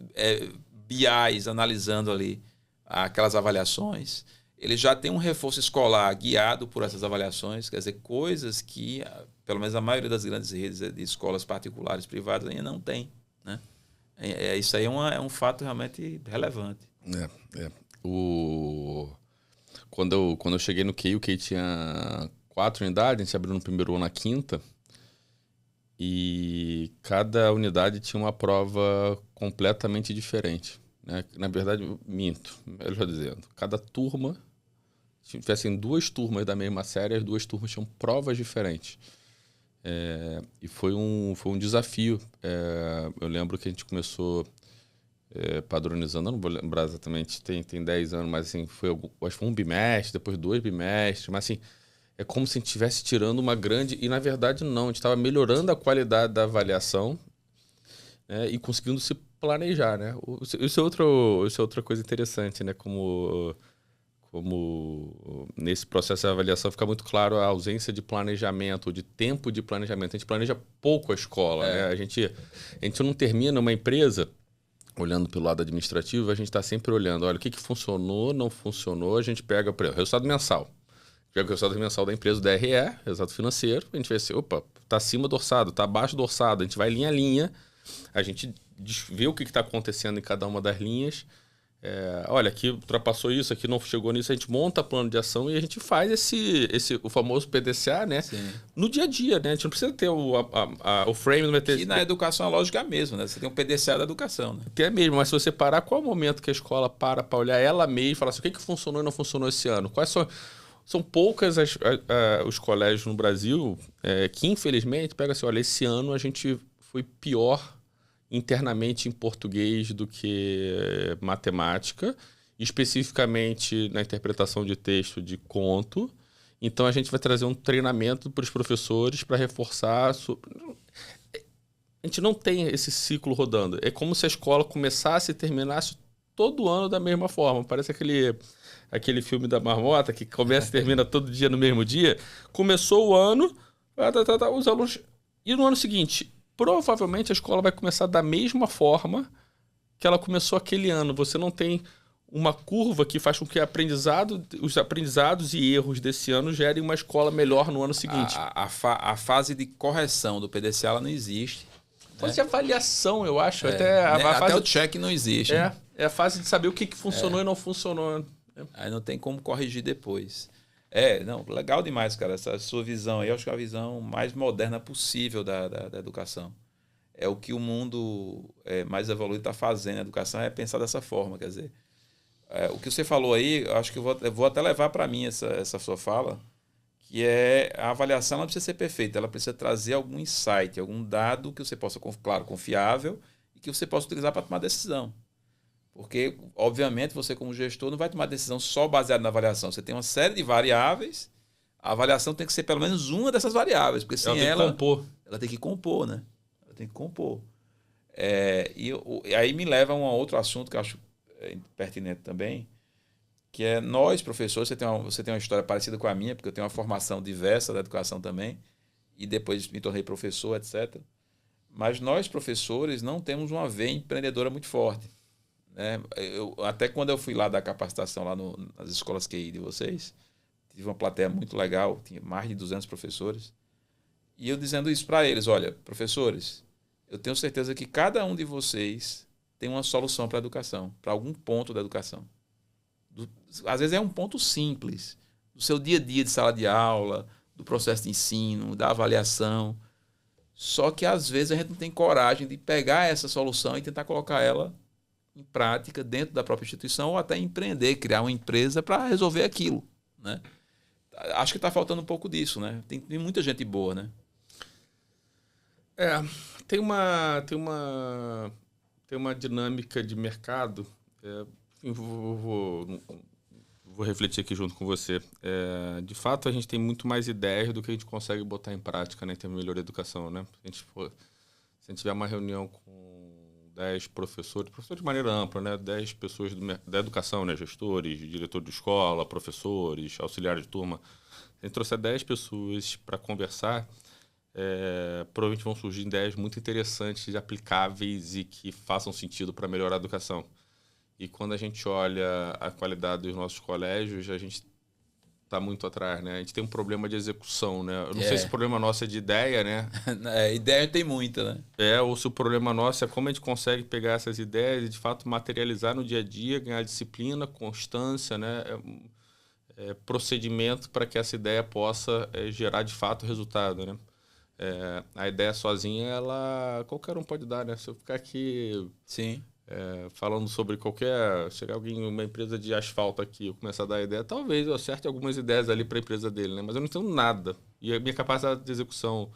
A: BIs analisando ali aquelas avaliações. Ele já tem um reforço escolar guiado por essas avaliações, quer dizer, coisas que, pelo menos a maioria das grandes redes de escolas particulares, privadas, ainda não tem. Né? Isso aí é um fato realmente relevante.
B: Quando eu cheguei no QI, o QI tinha 4 unidades, a gente abriu no primeiro ano na 5ª, e cada unidade tinha uma prova completamente diferente. Né? Na verdade, minto, melhor dizendo, cada turma, se tivessem 2 turmas da mesma série, as 2 turmas tinham provas diferentes. E foi um desafio. Eu lembro que a gente começou padronizando, eu não vou lembrar exatamente, tem 10 anos, mas assim, acho que foi um bimestre, depois 2 bimestres, mas assim, é como se a gente estivesse tirando uma grande... E, na verdade, não. A gente estava melhorando a qualidade da avaliação, né, e conseguindo se planejar. Né? Isso é outra coisa interessante, né? Como nesse processo de avaliação fica muito claro a ausência de planejamento, de tempo de planejamento. A gente planeja pouco a escola. Né? A gente não termina uma empresa... Olhando pelo lado administrativo, a gente está sempre olhando. Olha, o que funcionou, não funcionou. A gente pega, por exemplo, o resultado mensal. Pega o resultado mensal da empresa, do DRE, resultado financeiro, a gente vai assim, opa, está acima do orçado, está abaixo do orçado, a gente vai linha a linha, a gente vê o que está acontecendo em cada uma das linhas, Olha, aqui ultrapassou isso, aqui não chegou nisso, a gente monta plano de ação e a gente faz o famoso PDCA, né?
A: Sim.
B: No dia a dia, né? A gente não precisa ter o frame, não vai ter...
A: Que na educação a lógica é a mesma, né? Você tem um PDCA da educação, né?
B: Que é mesmo, mas se você parar, qual é o momento que a escola para olhar ela mesma e falar assim, o que funcionou e não funcionou esse ano? Quais são poucas os colégios no Brasil que, infelizmente, pegam assim, olha, esse ano a gente foi pior internamente em português do que matemática, especificamente na interpretação de texto de conto. Então, a gente vai trazer um treinamento para os professores para reforçar... A gente não tem esse ciclo rodando. É como se a escola começasse e terminasse todo ano da mesma forma. Parece aquele filme da marmota que começa e termina todo dia no mesmo dia. Começou o ano, os alunos... E no ano seguinte, provavelmente a escola vai começar da mesma forma que ela começou aquele ano. Você não tem uma curva que faz com que os aprendizados e erros desse ano gerem uma escola melhor no ano seguinte.
A: A fase de correção do PDCA ela não existe.
B: Fase de avaliação, eu acho.
A: Até o check não existe. Né?
B: É a fase de saber o que funcionou e não funcionou.
A: Aí não tem como corrigir depois. Não, legal demais, cara. Essa sua visão aí, eu acho que é a visão mais moderna possível da educação. É o que o mundo mais evoluído está fazendo. A educação é pensar dessa forma, quer dizer. O que você falou aí, eu acho que eu vou até levar para mim essa sua fala, que a avaliação não precisa ser perfeita, ela precisa trazer algum insight, algum dado que você possa, claro, confiável, e que você possa utilizar para tomar decisão. Porque, obviamente, você como gestor não vai tomar decisão só baseada na avaliação. Você tem uma série de variáveis, a avaliação tem que ser pelo menos uma dessas variáveis, porque sem ela tem que compor, né? Ela tem que compor. E aí me leva a um outro assunto que eu acho pertinente também, que é nós, professores, você tem uma história parecida com a minha, porque eu tenho uma formação diversa da educação também, e depois me tornei professor, etc. Mas nós, professores, não temos uma veia empreendedora muito forte. Né? Até quando eu fui lá dar capacitação lá nas escolas QI de vocês, tive uma plateia muito legal, tinha mais de 200 professores, e eu dizendo isso para eles, olha, professores, eu tenho certeza que cada um de vocês tem uma solução para a educação, para algum ponto da educação. Às vezes é um ponto simples, do seu dia a dia de sala de aula, do processo de ensino, da avaliação. Só que às vezes a gente não tem coragem de pegar essa solução e tentar colocar ela em prática dentro da própria instituição ou até empreender, criar uma empresa para resolver aquilo. Né? Acho que está faltando um pouco disso. Né? Tem muita gente boa. Né?
B: Tem uma dinâmica de mercado... Vou refletir aqui junto com você. De fato, a gente tem muito mais ideias do que a gente consegue botar em prática, né, em termos de melhoria da educação. Né? Se a gente tiver uma reunião com 10 professores de maneira ampla, né, 10 pessoas da educação, né, gestores, diretor de escola, professores, auxiliares de turma, se a gente trouxer 10 pessoas para conversar, provavelmente vão surgir ideias muito interessantes, aplicáveis e que façam sentido para melhorar a educação. E quando a gente olha a qualidade dos nossos colégios, a gente está muito atrás, né? A gente tem um problema de execução, né? Eu não sei se o problema nosso é de ideia, né?
A: Ideia tem muita, né?
B: Ou se o problema nosso é como a gente consegue pegar essas ideias e, de fato, materializar no dia a dia, ganhar disciplina, constância, né? Procedimento para que essa ideia possa gerar, de fato, resultado, né? A ideia sozinha, qualquer um pode dar, né? Se eu ficar aqui...
A: Sim.
B: Falando sobre chegar alguém, uma empresa de asfalto aqui, eu começar a dar ideia, talvez eu acerte algumas ideias ali para a empresa dele, né? Mas eu não entendo nada. E a minha capacidade de execução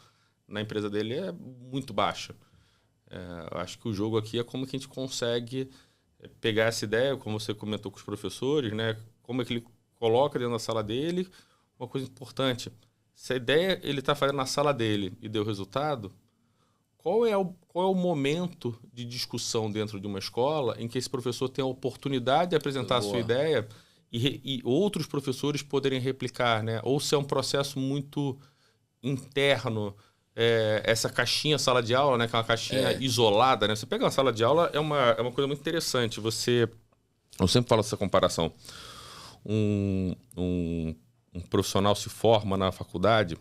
B: na empresa dele é muito baixa. Eu acho que o jogo aqui é como que a gente consegue pegar essa ideia, como você comentou com os professores, né? Como é que ele coloca dentro da sala dele. Uma coisa importante, se a ideia ele está fazendo na sala dele e deu resultado, qual é o momento de discussão dentro de uma escola em que esse professor tem a oportunidade de apresentar a sua ideia e outros professores poderem replicar, né? Ou se é um processo muito interno, essa caixinha sala de aula, né? Que é uma caixinha isolada, né? Você pega uma sala de aula, é uma coisa muito interessante. Eu sempre falo essa comparação. Um profissional se forma na faculdade,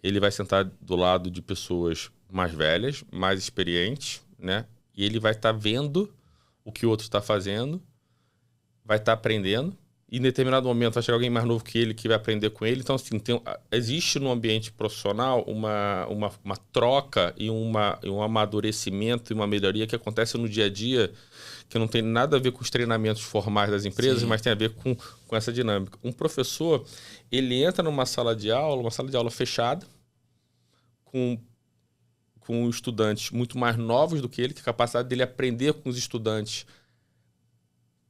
B: ele vai sentar do lado de pessoas mais velhas, mais experientes, né? E ele vai estar vendo o que o outro está fazendo vai estar aprendendo, e em determinado momento vai chegar alguém mais novo que ele que vai aprender com ele. Então, assim, existe no ambiente profissional uma troca e um amadurecimento e uma melhoria que acontece no dia a dia, que não tem nada a ver com os treinamentos formais das empresas, mas tem a ver com essa dinâmica. Um professor, ele entra numa sala de aula fechada, com estudantes muito mais novos do que ele, que a capacidade dele aprender com os estudantes,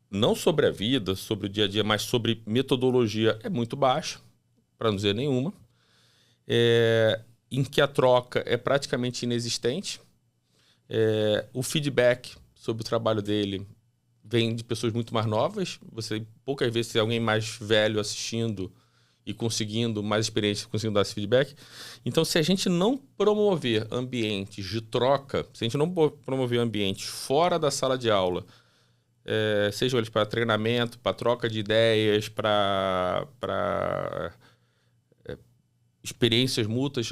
B: não sobre a vida, sobre o dia a dia, mas sobre metodologia, é muito baixa, para não dizer nenhuma, em que a troca é praticamente inexistente. O feedback sobre o trabalho dele vem de pessoas muito mais novas. Você poucas vezes tem alguém mais velho assistindo e conseguindo mais experiência, conseguindo dar esse feedback. Então, se a gente não promover ambientes de troca, se a gente não promover ambientes fora da sala de aula, sejam eles para treinamento, para troca de ideias, para experiências mútuas,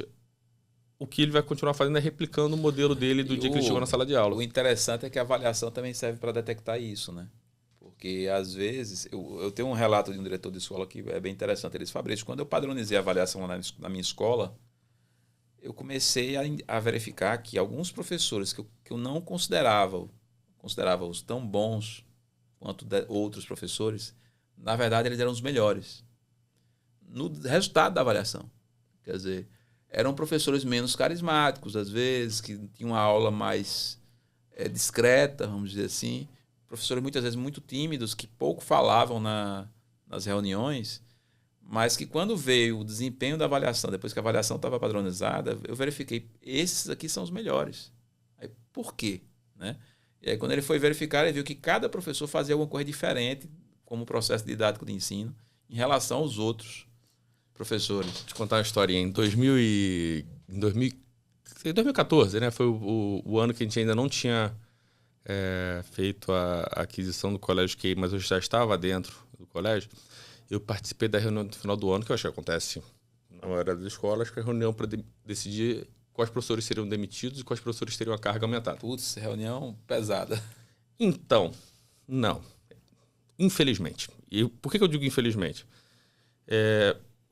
B: o que ele vai continuar fazendo é replicando o modelo dele do dia que ele chegou na sala de aula.
A: O interessante é que a avaliação também serve para detectar isso, né? Porque, às vezes, eu tenho um relato de um diretor de escola que é bem interessante. Ele disse: Fabrício, quando eu padronizei a avaliação na minha escola, eu comecei a verificar que alguns professores que eu não considerava-os tão bons quanto outros professores, na verdade, eles eram os melhores no resultado da avaliação. Quer dizer, eram professores menos carismáticos, às vezes, que tinham uma aula mais discreta, vamos dizer assim. Professores muitas vezes muito tímidos, que pouco falavam nas reuniões, mas que quando veio o desempenho da avaliação, depois que a avaliação estava padronizada, eu verifiquei, esses aqui são os melhores. Aí, por quê? Né? E aí, quando ele foi verificar, ele viu que cada professor fazia alguma coisa diferente como processo didático de ensino em relação aos outros professores.
B: Vou te contar uma historinha. Em 2014, né, foi o ano que a gente ainda não tinha feito a aquisição do Colégio QI, mas eu já estava dentro do colégio. Eu participei da reunião no final do ano, que eu acho que acontece na hora das escolas, que é a reunião para decidir quais professores seriam demitidos e quais professores teriam a carga aumentada.
A: Putz, reunião pesada.
B: Então, não. Infelizmente. E por que eu digo infelizmente?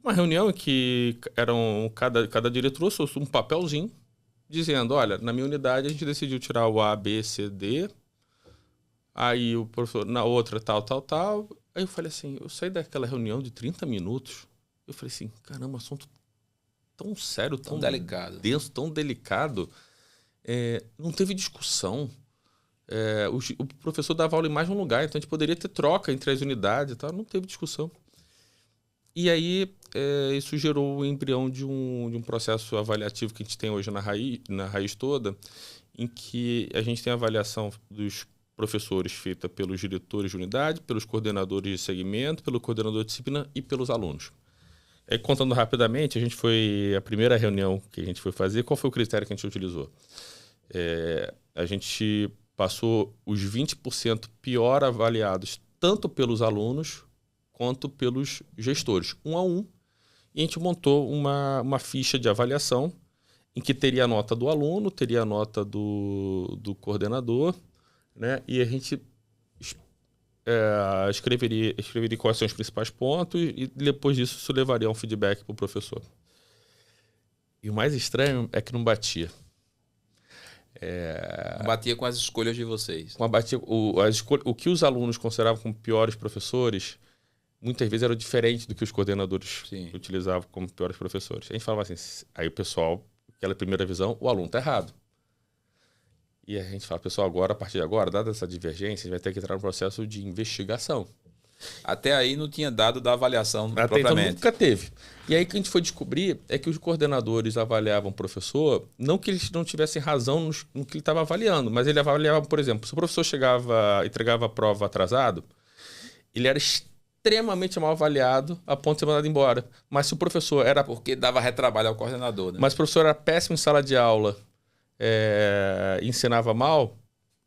B: Uma reunião em que cada diretor trouxe um papelzinho dizendo: olha, na minha unidade a gente decidiu tirar o A, B, C, D, aí o professor na outra tal. Aí eu falei assim, eu saí daquela reunião de 30 minutos, eu falei assim, caramba, assunto tão sério, tão
A: delicado,
B: denso, tão delicado, não teve discussão. O professor dava aula em mais de um lugar, então a gente poderia ter troca entre as unidades e tal, não teve discussão. E aí, isso gerou o embrião de um processo avaliativo que a gente tem hoje na raiz toda, em que a gente tem a avaliação dos professores feita pelos diretores de unidade, pelos coordenadores de segmento, pelo coordenador de disciplina e pelos alunos. Contando rapidamente, a primeira reunião que a gente foi fazer, qual foi o critério que a gente utilizou? A gente passou os 20% pior avaliados, tanto pelos alunos quanto pelos gestores, 1 a 1. E a gente montou uma ficha de avaliação em que teria a nota do aluno, teria a nota do coordenador, né? E a gente escreveria quais são os principais pontos e depois disso isso levaria um feedback para o professor. E o mais estranho é que não batia.
A: Não batia com as escolhas de vocês.
B: O que os alunos consideravam como piores professores muitas vezes era diferente do que os coordenadores utilizavam como piores professores. A gente falava assim, aí o pessoal, aquela primeira visão, o aluno está errado. E a gente fala, pessoal, agora, a partir de agora, dada essa divergência, a gente vai ter que entrar no processo de investigação.
A: Até aí não tinha dado da avaliação
B: propriamente. Então nunca teve. E aí o que a gente foi descobrir é que os coordenadores avaliavam o professor, não que eles não tivessem razão no que ele estava avaliando, mas ele avaliava, por exemplo, se o professor entregava a prova atrasado, ele era extremamente mal avaliado a ponto de ser mandado embora. Mas se o professor era...
A: Porque dava retrabalho ao coordenador, né?
B: Mas o professor era péssimo em sala de aula, ensinava mal,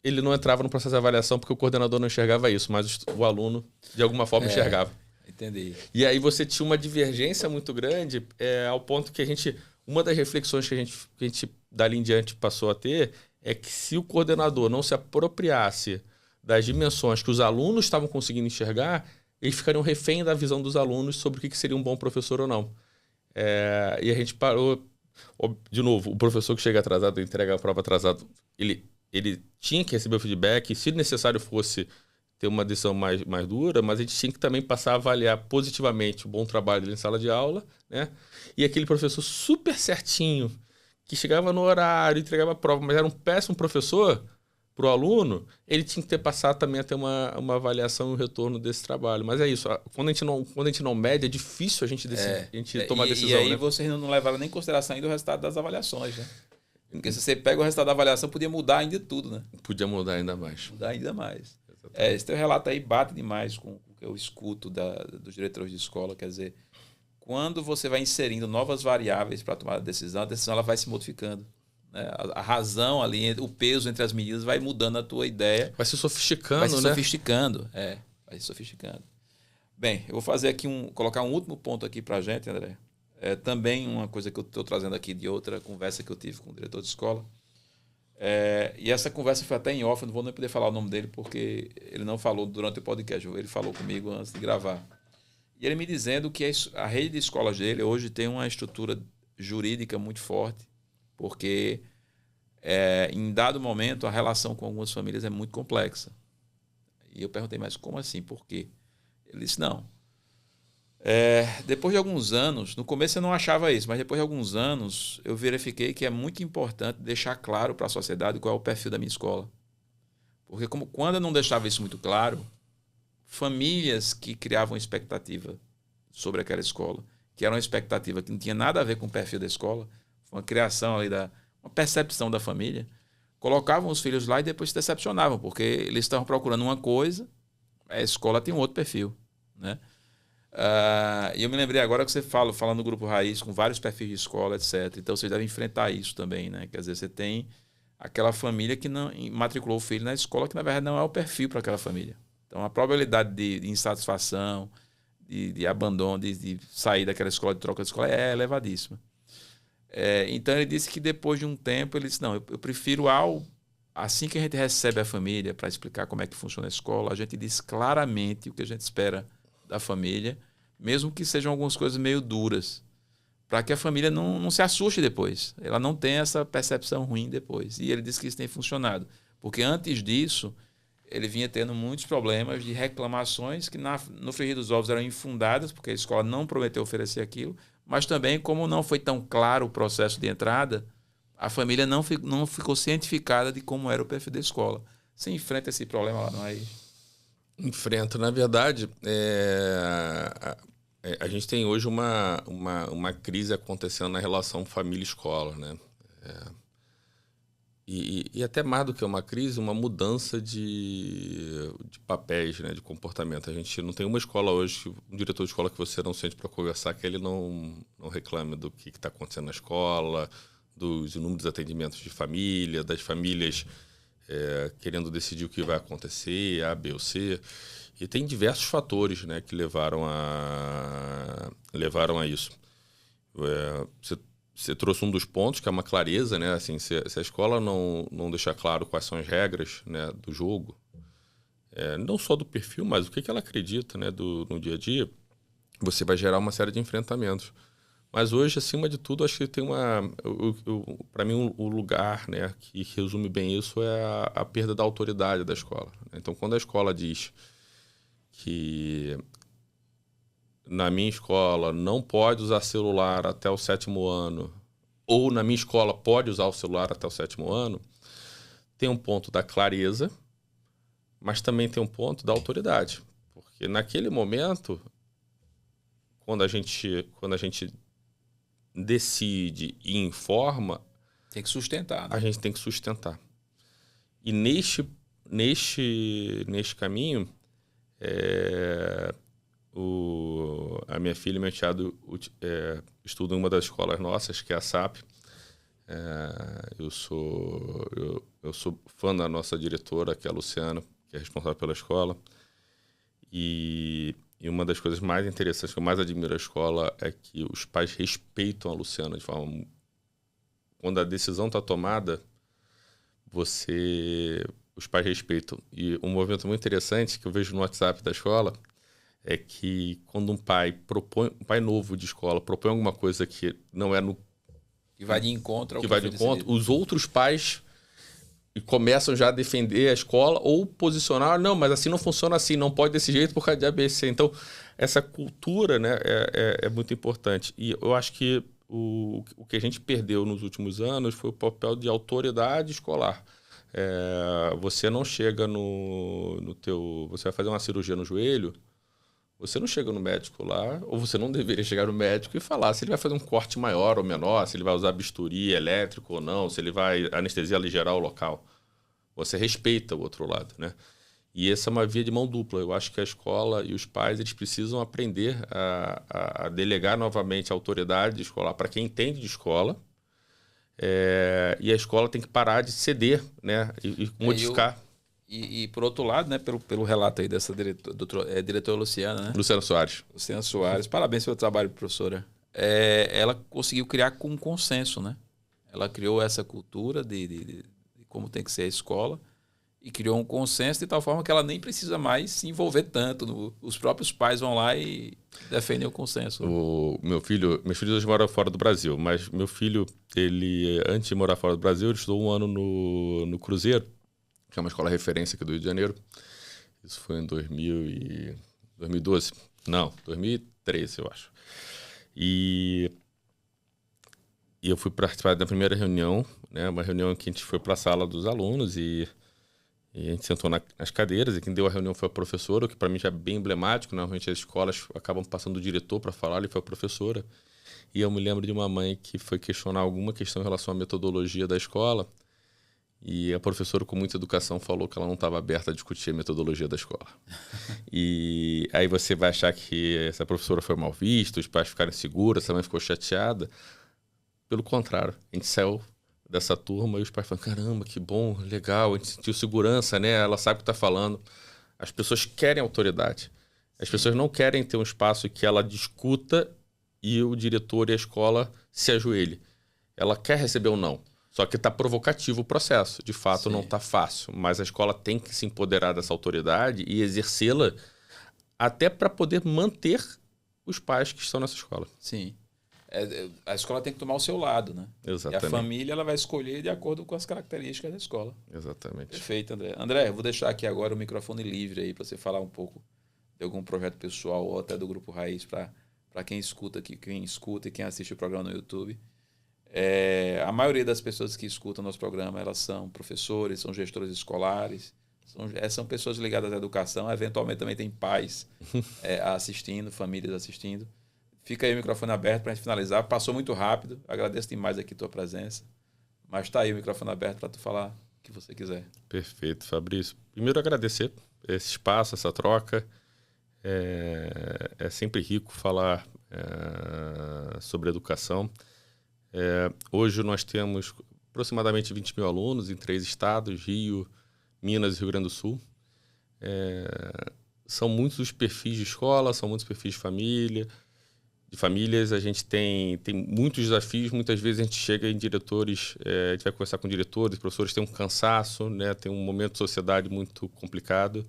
B: ele não entrava no processo de avaliação porque o coordenador não enxergava isso, mas o aluno, de alguma forma, enxergava.
A: Entendi.
B: E aí você tinha uma divergência muito grande, ao ponto que uma das reflexões que a gente dali em diante passou a ter é que se o coordenador não se apropriasse das dimensões que os alunos estavam conseguindo enxergar, eles ficariam refém da visão dos alunos sobre o que seria um bom professor ou não. E a gente parou... De novo, o professor que chega atrasado, entrega a prova atrasado, ele tinha que receber o feedback, se necessário fosse ter uma decisão mais dura, mas a gente tinha que também passar a avaliar positivamente o bom trabalho dele em sala de aula, né? E aquele professor super certinho, que chegava no horário, entregava a prova, mas era um péssimo professor para o aluno, ele tinha que ter passado também a ter uma avaliação e um retorno desse trabalho. Mas é isso, quando a gente não mede, é difícil a gente decidir, a gente tomar decisão.
A: E aí,
B: né?
A: Você não levava nem em consideração ainda o resultado das avaliações, né? Porque se você pega o resultado da avaliação, podia mudar ainda tudo, né?
B: Podia mudar ainda mais.
A: Mudar ainda mais. Esse teu relato aí bate demais com o que eu escuto dos diretores de escola. Quer dizer, quando você vai inserindo novas variáveis para tomar a decisão ela vai se modificando. Né? A razão ali, o peso entre as medidas vai mudando a tua ideia.
B: Vai se sofisticando,
A: vai se sofisticando. Vai se sofisticando. Bem, eu vou fazer aqui colocar um último ponto aqui para a gente, André. Também uma coisa que eu estou trazendo aqui de outra conversa que eu tive com o diretor de escola. E essa conversa foi até em off, eu não vou nem poder falar o nome dele porque ele não falou durante o podcast, ele falou comigo antes de gravar. E ele me dizendo que a rede de escolas dele hoje tem uma estrutura jurídica muito forte, porque em dado momento a relação com algumas famílias é muito complexa. E eu perguntei, mas como assim? Por quê? Ele disse, não. Depois de alguns anos, no começo eu não achava isso, mas depois de alguns anos eu verifiquei que é muito importante deixar claro para a sociedade qual é o perfil da minha escola. Porque quando eu não deixava isso muito claro, famílias que criavam expectativa sobre aquela escola, que era uma expectativa que não tinha nada a ver com o perfil da escola, uma criação ali uma percepção da família, colocavam os filhos lá e depois se decepcionavam, porque eles estavam procurando uma coisa, a escola tem um outro perfil, né? E eu me lembrei agora que você falando no Grupo Raiz, com vários perfis de escola, etc. Então, vocês devem enfrentar isso também, né? Quer dizer, você tem aquela família que não matriculou o filho na escola, que na verdade não é o perfil para aquela família. Então, a probabilidade de insatisfação, de abandono, de sair daquela escola, de troca de escola, é elevadíssima. Então, ele disse que depois de um tempo, ele disse, não, eu prefiro assim que a gente recebe a família para explicar como é que funciona a escola, a gente diz claramente o que a gente espera da família, mesmo que sejam algumas coisas meio duras, para que a família não se assuste depois. Ela não tenha essa percepção ruim depois. E ele disse que isso tem funcionado. Porque antes disso, ele vinha tendo muitos problemas de reclamações que no frigir dos ovos eram infundadas, porque a escola não prometeu oferecer aquilo, mas também, como não foi tão claro o processo de entrada, a família não ficou cientificada de como era o perfil da escola. Você enfrenta esse problema lá, não é?
B: Enfrento. Na verdade, a gente tem hoje uma crise acontecendo na relação família-escola, né? E até mais do que uma crise, uma mudança de papéis, né? De comportamento. A gente não tem uma escola hoje, um diretor de escola que você não sente para conversar, que ele não reclame do que está acontecendo na escola, dos inúmeros atendimentos de família, das famílias querendo decidir o que vai acontecer, A, B ou C. E tem diversos fatores, né, que levaram a isso. Você trouxe um dos pontos, que é uma clareza, né? Assim, se a escola não deixar claro quais são as regras, né, do jogo, não só do perfil, mas o que ela acredita, né, no dia a dia, você vai gerar uma série de enfrentamentos. Mas hoje, acima de tudo, acho que tem para mim, o lugar, né, que resume bem isso é a perda da autoridade da escola. Então, quando a escola diz que na minha escola não pode usar celular até o 7º ano, ou na minha escola pode usar o celular até o 7º ano, tem um ponto da clareza, mas também tem um ponto da autoridade. Porque naquele momento, quando a gente decide e informa,
A: tem que sustentar, né?
B: A gente tem que sustentar. E neste caminho, a minha filha e meu enteado estudam em uma das escolas nossas, que é a SAP. Eu sou fã da nossa diretora, que é a Luciana, que é responsável pela escola. E uma das coisas mais interessantes que eu mais admiro a escola é que os pais respeitam a Luciana de forma... Quando a decisão está tomada, você os pais respeitam. E um movimento muito interessante que eu vejo no WhatsApp da escola é que quando um pai novo de escola propõe alguma coisa que não é no...
A: Que vai de encontro ao
B: que vai de encontro, os outros pais começam já a defender a escola ou posicionar, não, mas assim não funciona assim, não pode desse jeito por causa de ABC. Então, essa cultura, né, é muito importante. E eu acho que o que a gente perdeu nos últimos anos foi o papel de autoridade escolar. Você não chega no teu... Você vai fazer uma cirurgia no joelho, você não chega no médico lá, ou você não deveria chegar no médico e falar se ele vai fazer um corte maior ou menor, se ele vai usar bisturi elétrico ou não, se ele vai anestesia aligerar o local. Você respeita o outro lado, né? E essa é uma via de mão dupla. Eu acho que a escola e os pais eles precisam aprender a delegar novamente a autoridade escolar para quem entende de escola. E a escola tem que parar de ceder, né? E modificar.
A: E por outro lado, né, pelo relato aí dessa diretora Luciana, né?
B: Luciana Soares.
A: Luciana Soares. Parabéns pelo trabalho, professora. Ela conseguiu criar com um consenso, né? Ela criou essa cultura de como tem que ser a escola e criou um consenso de tal forma que ela nem precisa mais se envolver tanto. Os próprios pais vão lá e defendem o consenso.
B: Meus filhos hoje moram fora do Brasil, mas meu filho, ele antes de morar fora do Brasil, ele estudou um ano no Cruzeiro, que é uma escola referência aqui do Rio de Janeiro. Isso foi em 2012. Não, 2013, eu acho. E eu fui participar da primeira reunião, né? Uma reunião que a gente foi para a sala dos alunos e a gente sentou nas cadeiras e quem deu a reunião foi a professora, o que para mim já é bem emblemático. Normalmente as escolas acabam passando o diretor para falar, e foi a professora. E eu me lembro de uma mãe que foi questionar alguma questão em relação à metodologia da escola. E a professora, com muita educação, falou que ela não estava aberta a discutir a metodologia da escola. E aí você vai achar que essa professora foi mal vista, os pais ficaram inseguros, essa mãe ficou chateada. Pelo contrário, a gente saiu dessa turma e os pais falaram, caramba, que bom, legal, a gente sentiu segurança, né? Ela sabe o que está falando. As pessoas querem autoridade. As pessoas não querem ter um espaço que ela discuta e o diretor e a escola se ajoelhem. Ela quer receber um não. Só que está provocativo o processo. De fato, Sim. Não está fácil. Mas a escola tem que se empoderar dessa autoridade e exercê-la até para poder manter os pais que estão nessa escola.
A: Sim. A escola tem que tomar o seu lado, né?
B: Exatamente.
A: E a família ela vai escolher de acordo com as características da escola.
B: Exatamente.
A: Perfeito, André. André, eu vou deixar aqui agora o microfone livre aí para você falar um pouco de algum projeto pessoal ou até do Grupo Raiz para quem escuta aqui, quem escuta e quem assiste o programa no YouTube. A maioria das pessoas que escutam nosso programa, elas são professores, são gestores escolares, são pessoas ligadas à educação, eventualmente também tem pais assistindo, famílias assistindo. Fica aí o microfone aberto para a gente finalizar. Passou muito rápido, agradeço demais aqui a tua presença, mas está aí o microfone aberto para tu falar o que você quiser.
B: Perfeito, Fabrício. Primeiro agradecer esse espaço, essa troca. É sempre rico falar sobre educação. Hoje nós temos aproximadamente 20 mil alunos em 3 estados, Rio, Minas e Rio Grande do Sul. São muitos os perfis de escola, são muitos perfis de famílias. A gente tem muitos desafios, muitas vezes a gente chega em diretores, a gente vai conversar com diretores, professores têm um cansaço, né? Tem um momento de sociedade muito complicado.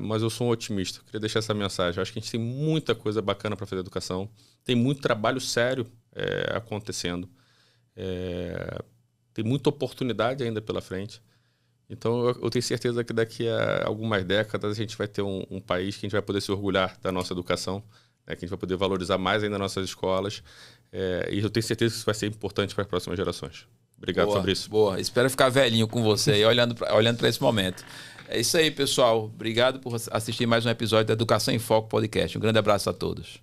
B: Mas eu sou um otimista, queria deixar essa mensagem. Eu acho que a gente tem muita coisa bacana para fazer educação, tem muito trabalho sério acontecendo, tem muita oportunidade ainda pela frente. Então eu tenho certeza que daqui a algumas décadas a gente vai ter um país que a gente vai poder se orgulhar da nossa educação, né, que a gente vai poder valorizar mais ainda nossas escolas, e eu tenho certeza que isso vai ser importante para as próximas gerações. Obrigado, Fabrício.
A: Boa, espero ficar velhinho com você aí, olhando para esse momento. É isso aí, pessoal. Obrigado por assistir mais um episódio da Educação em Foco Podcast. Um grande abraço a todos.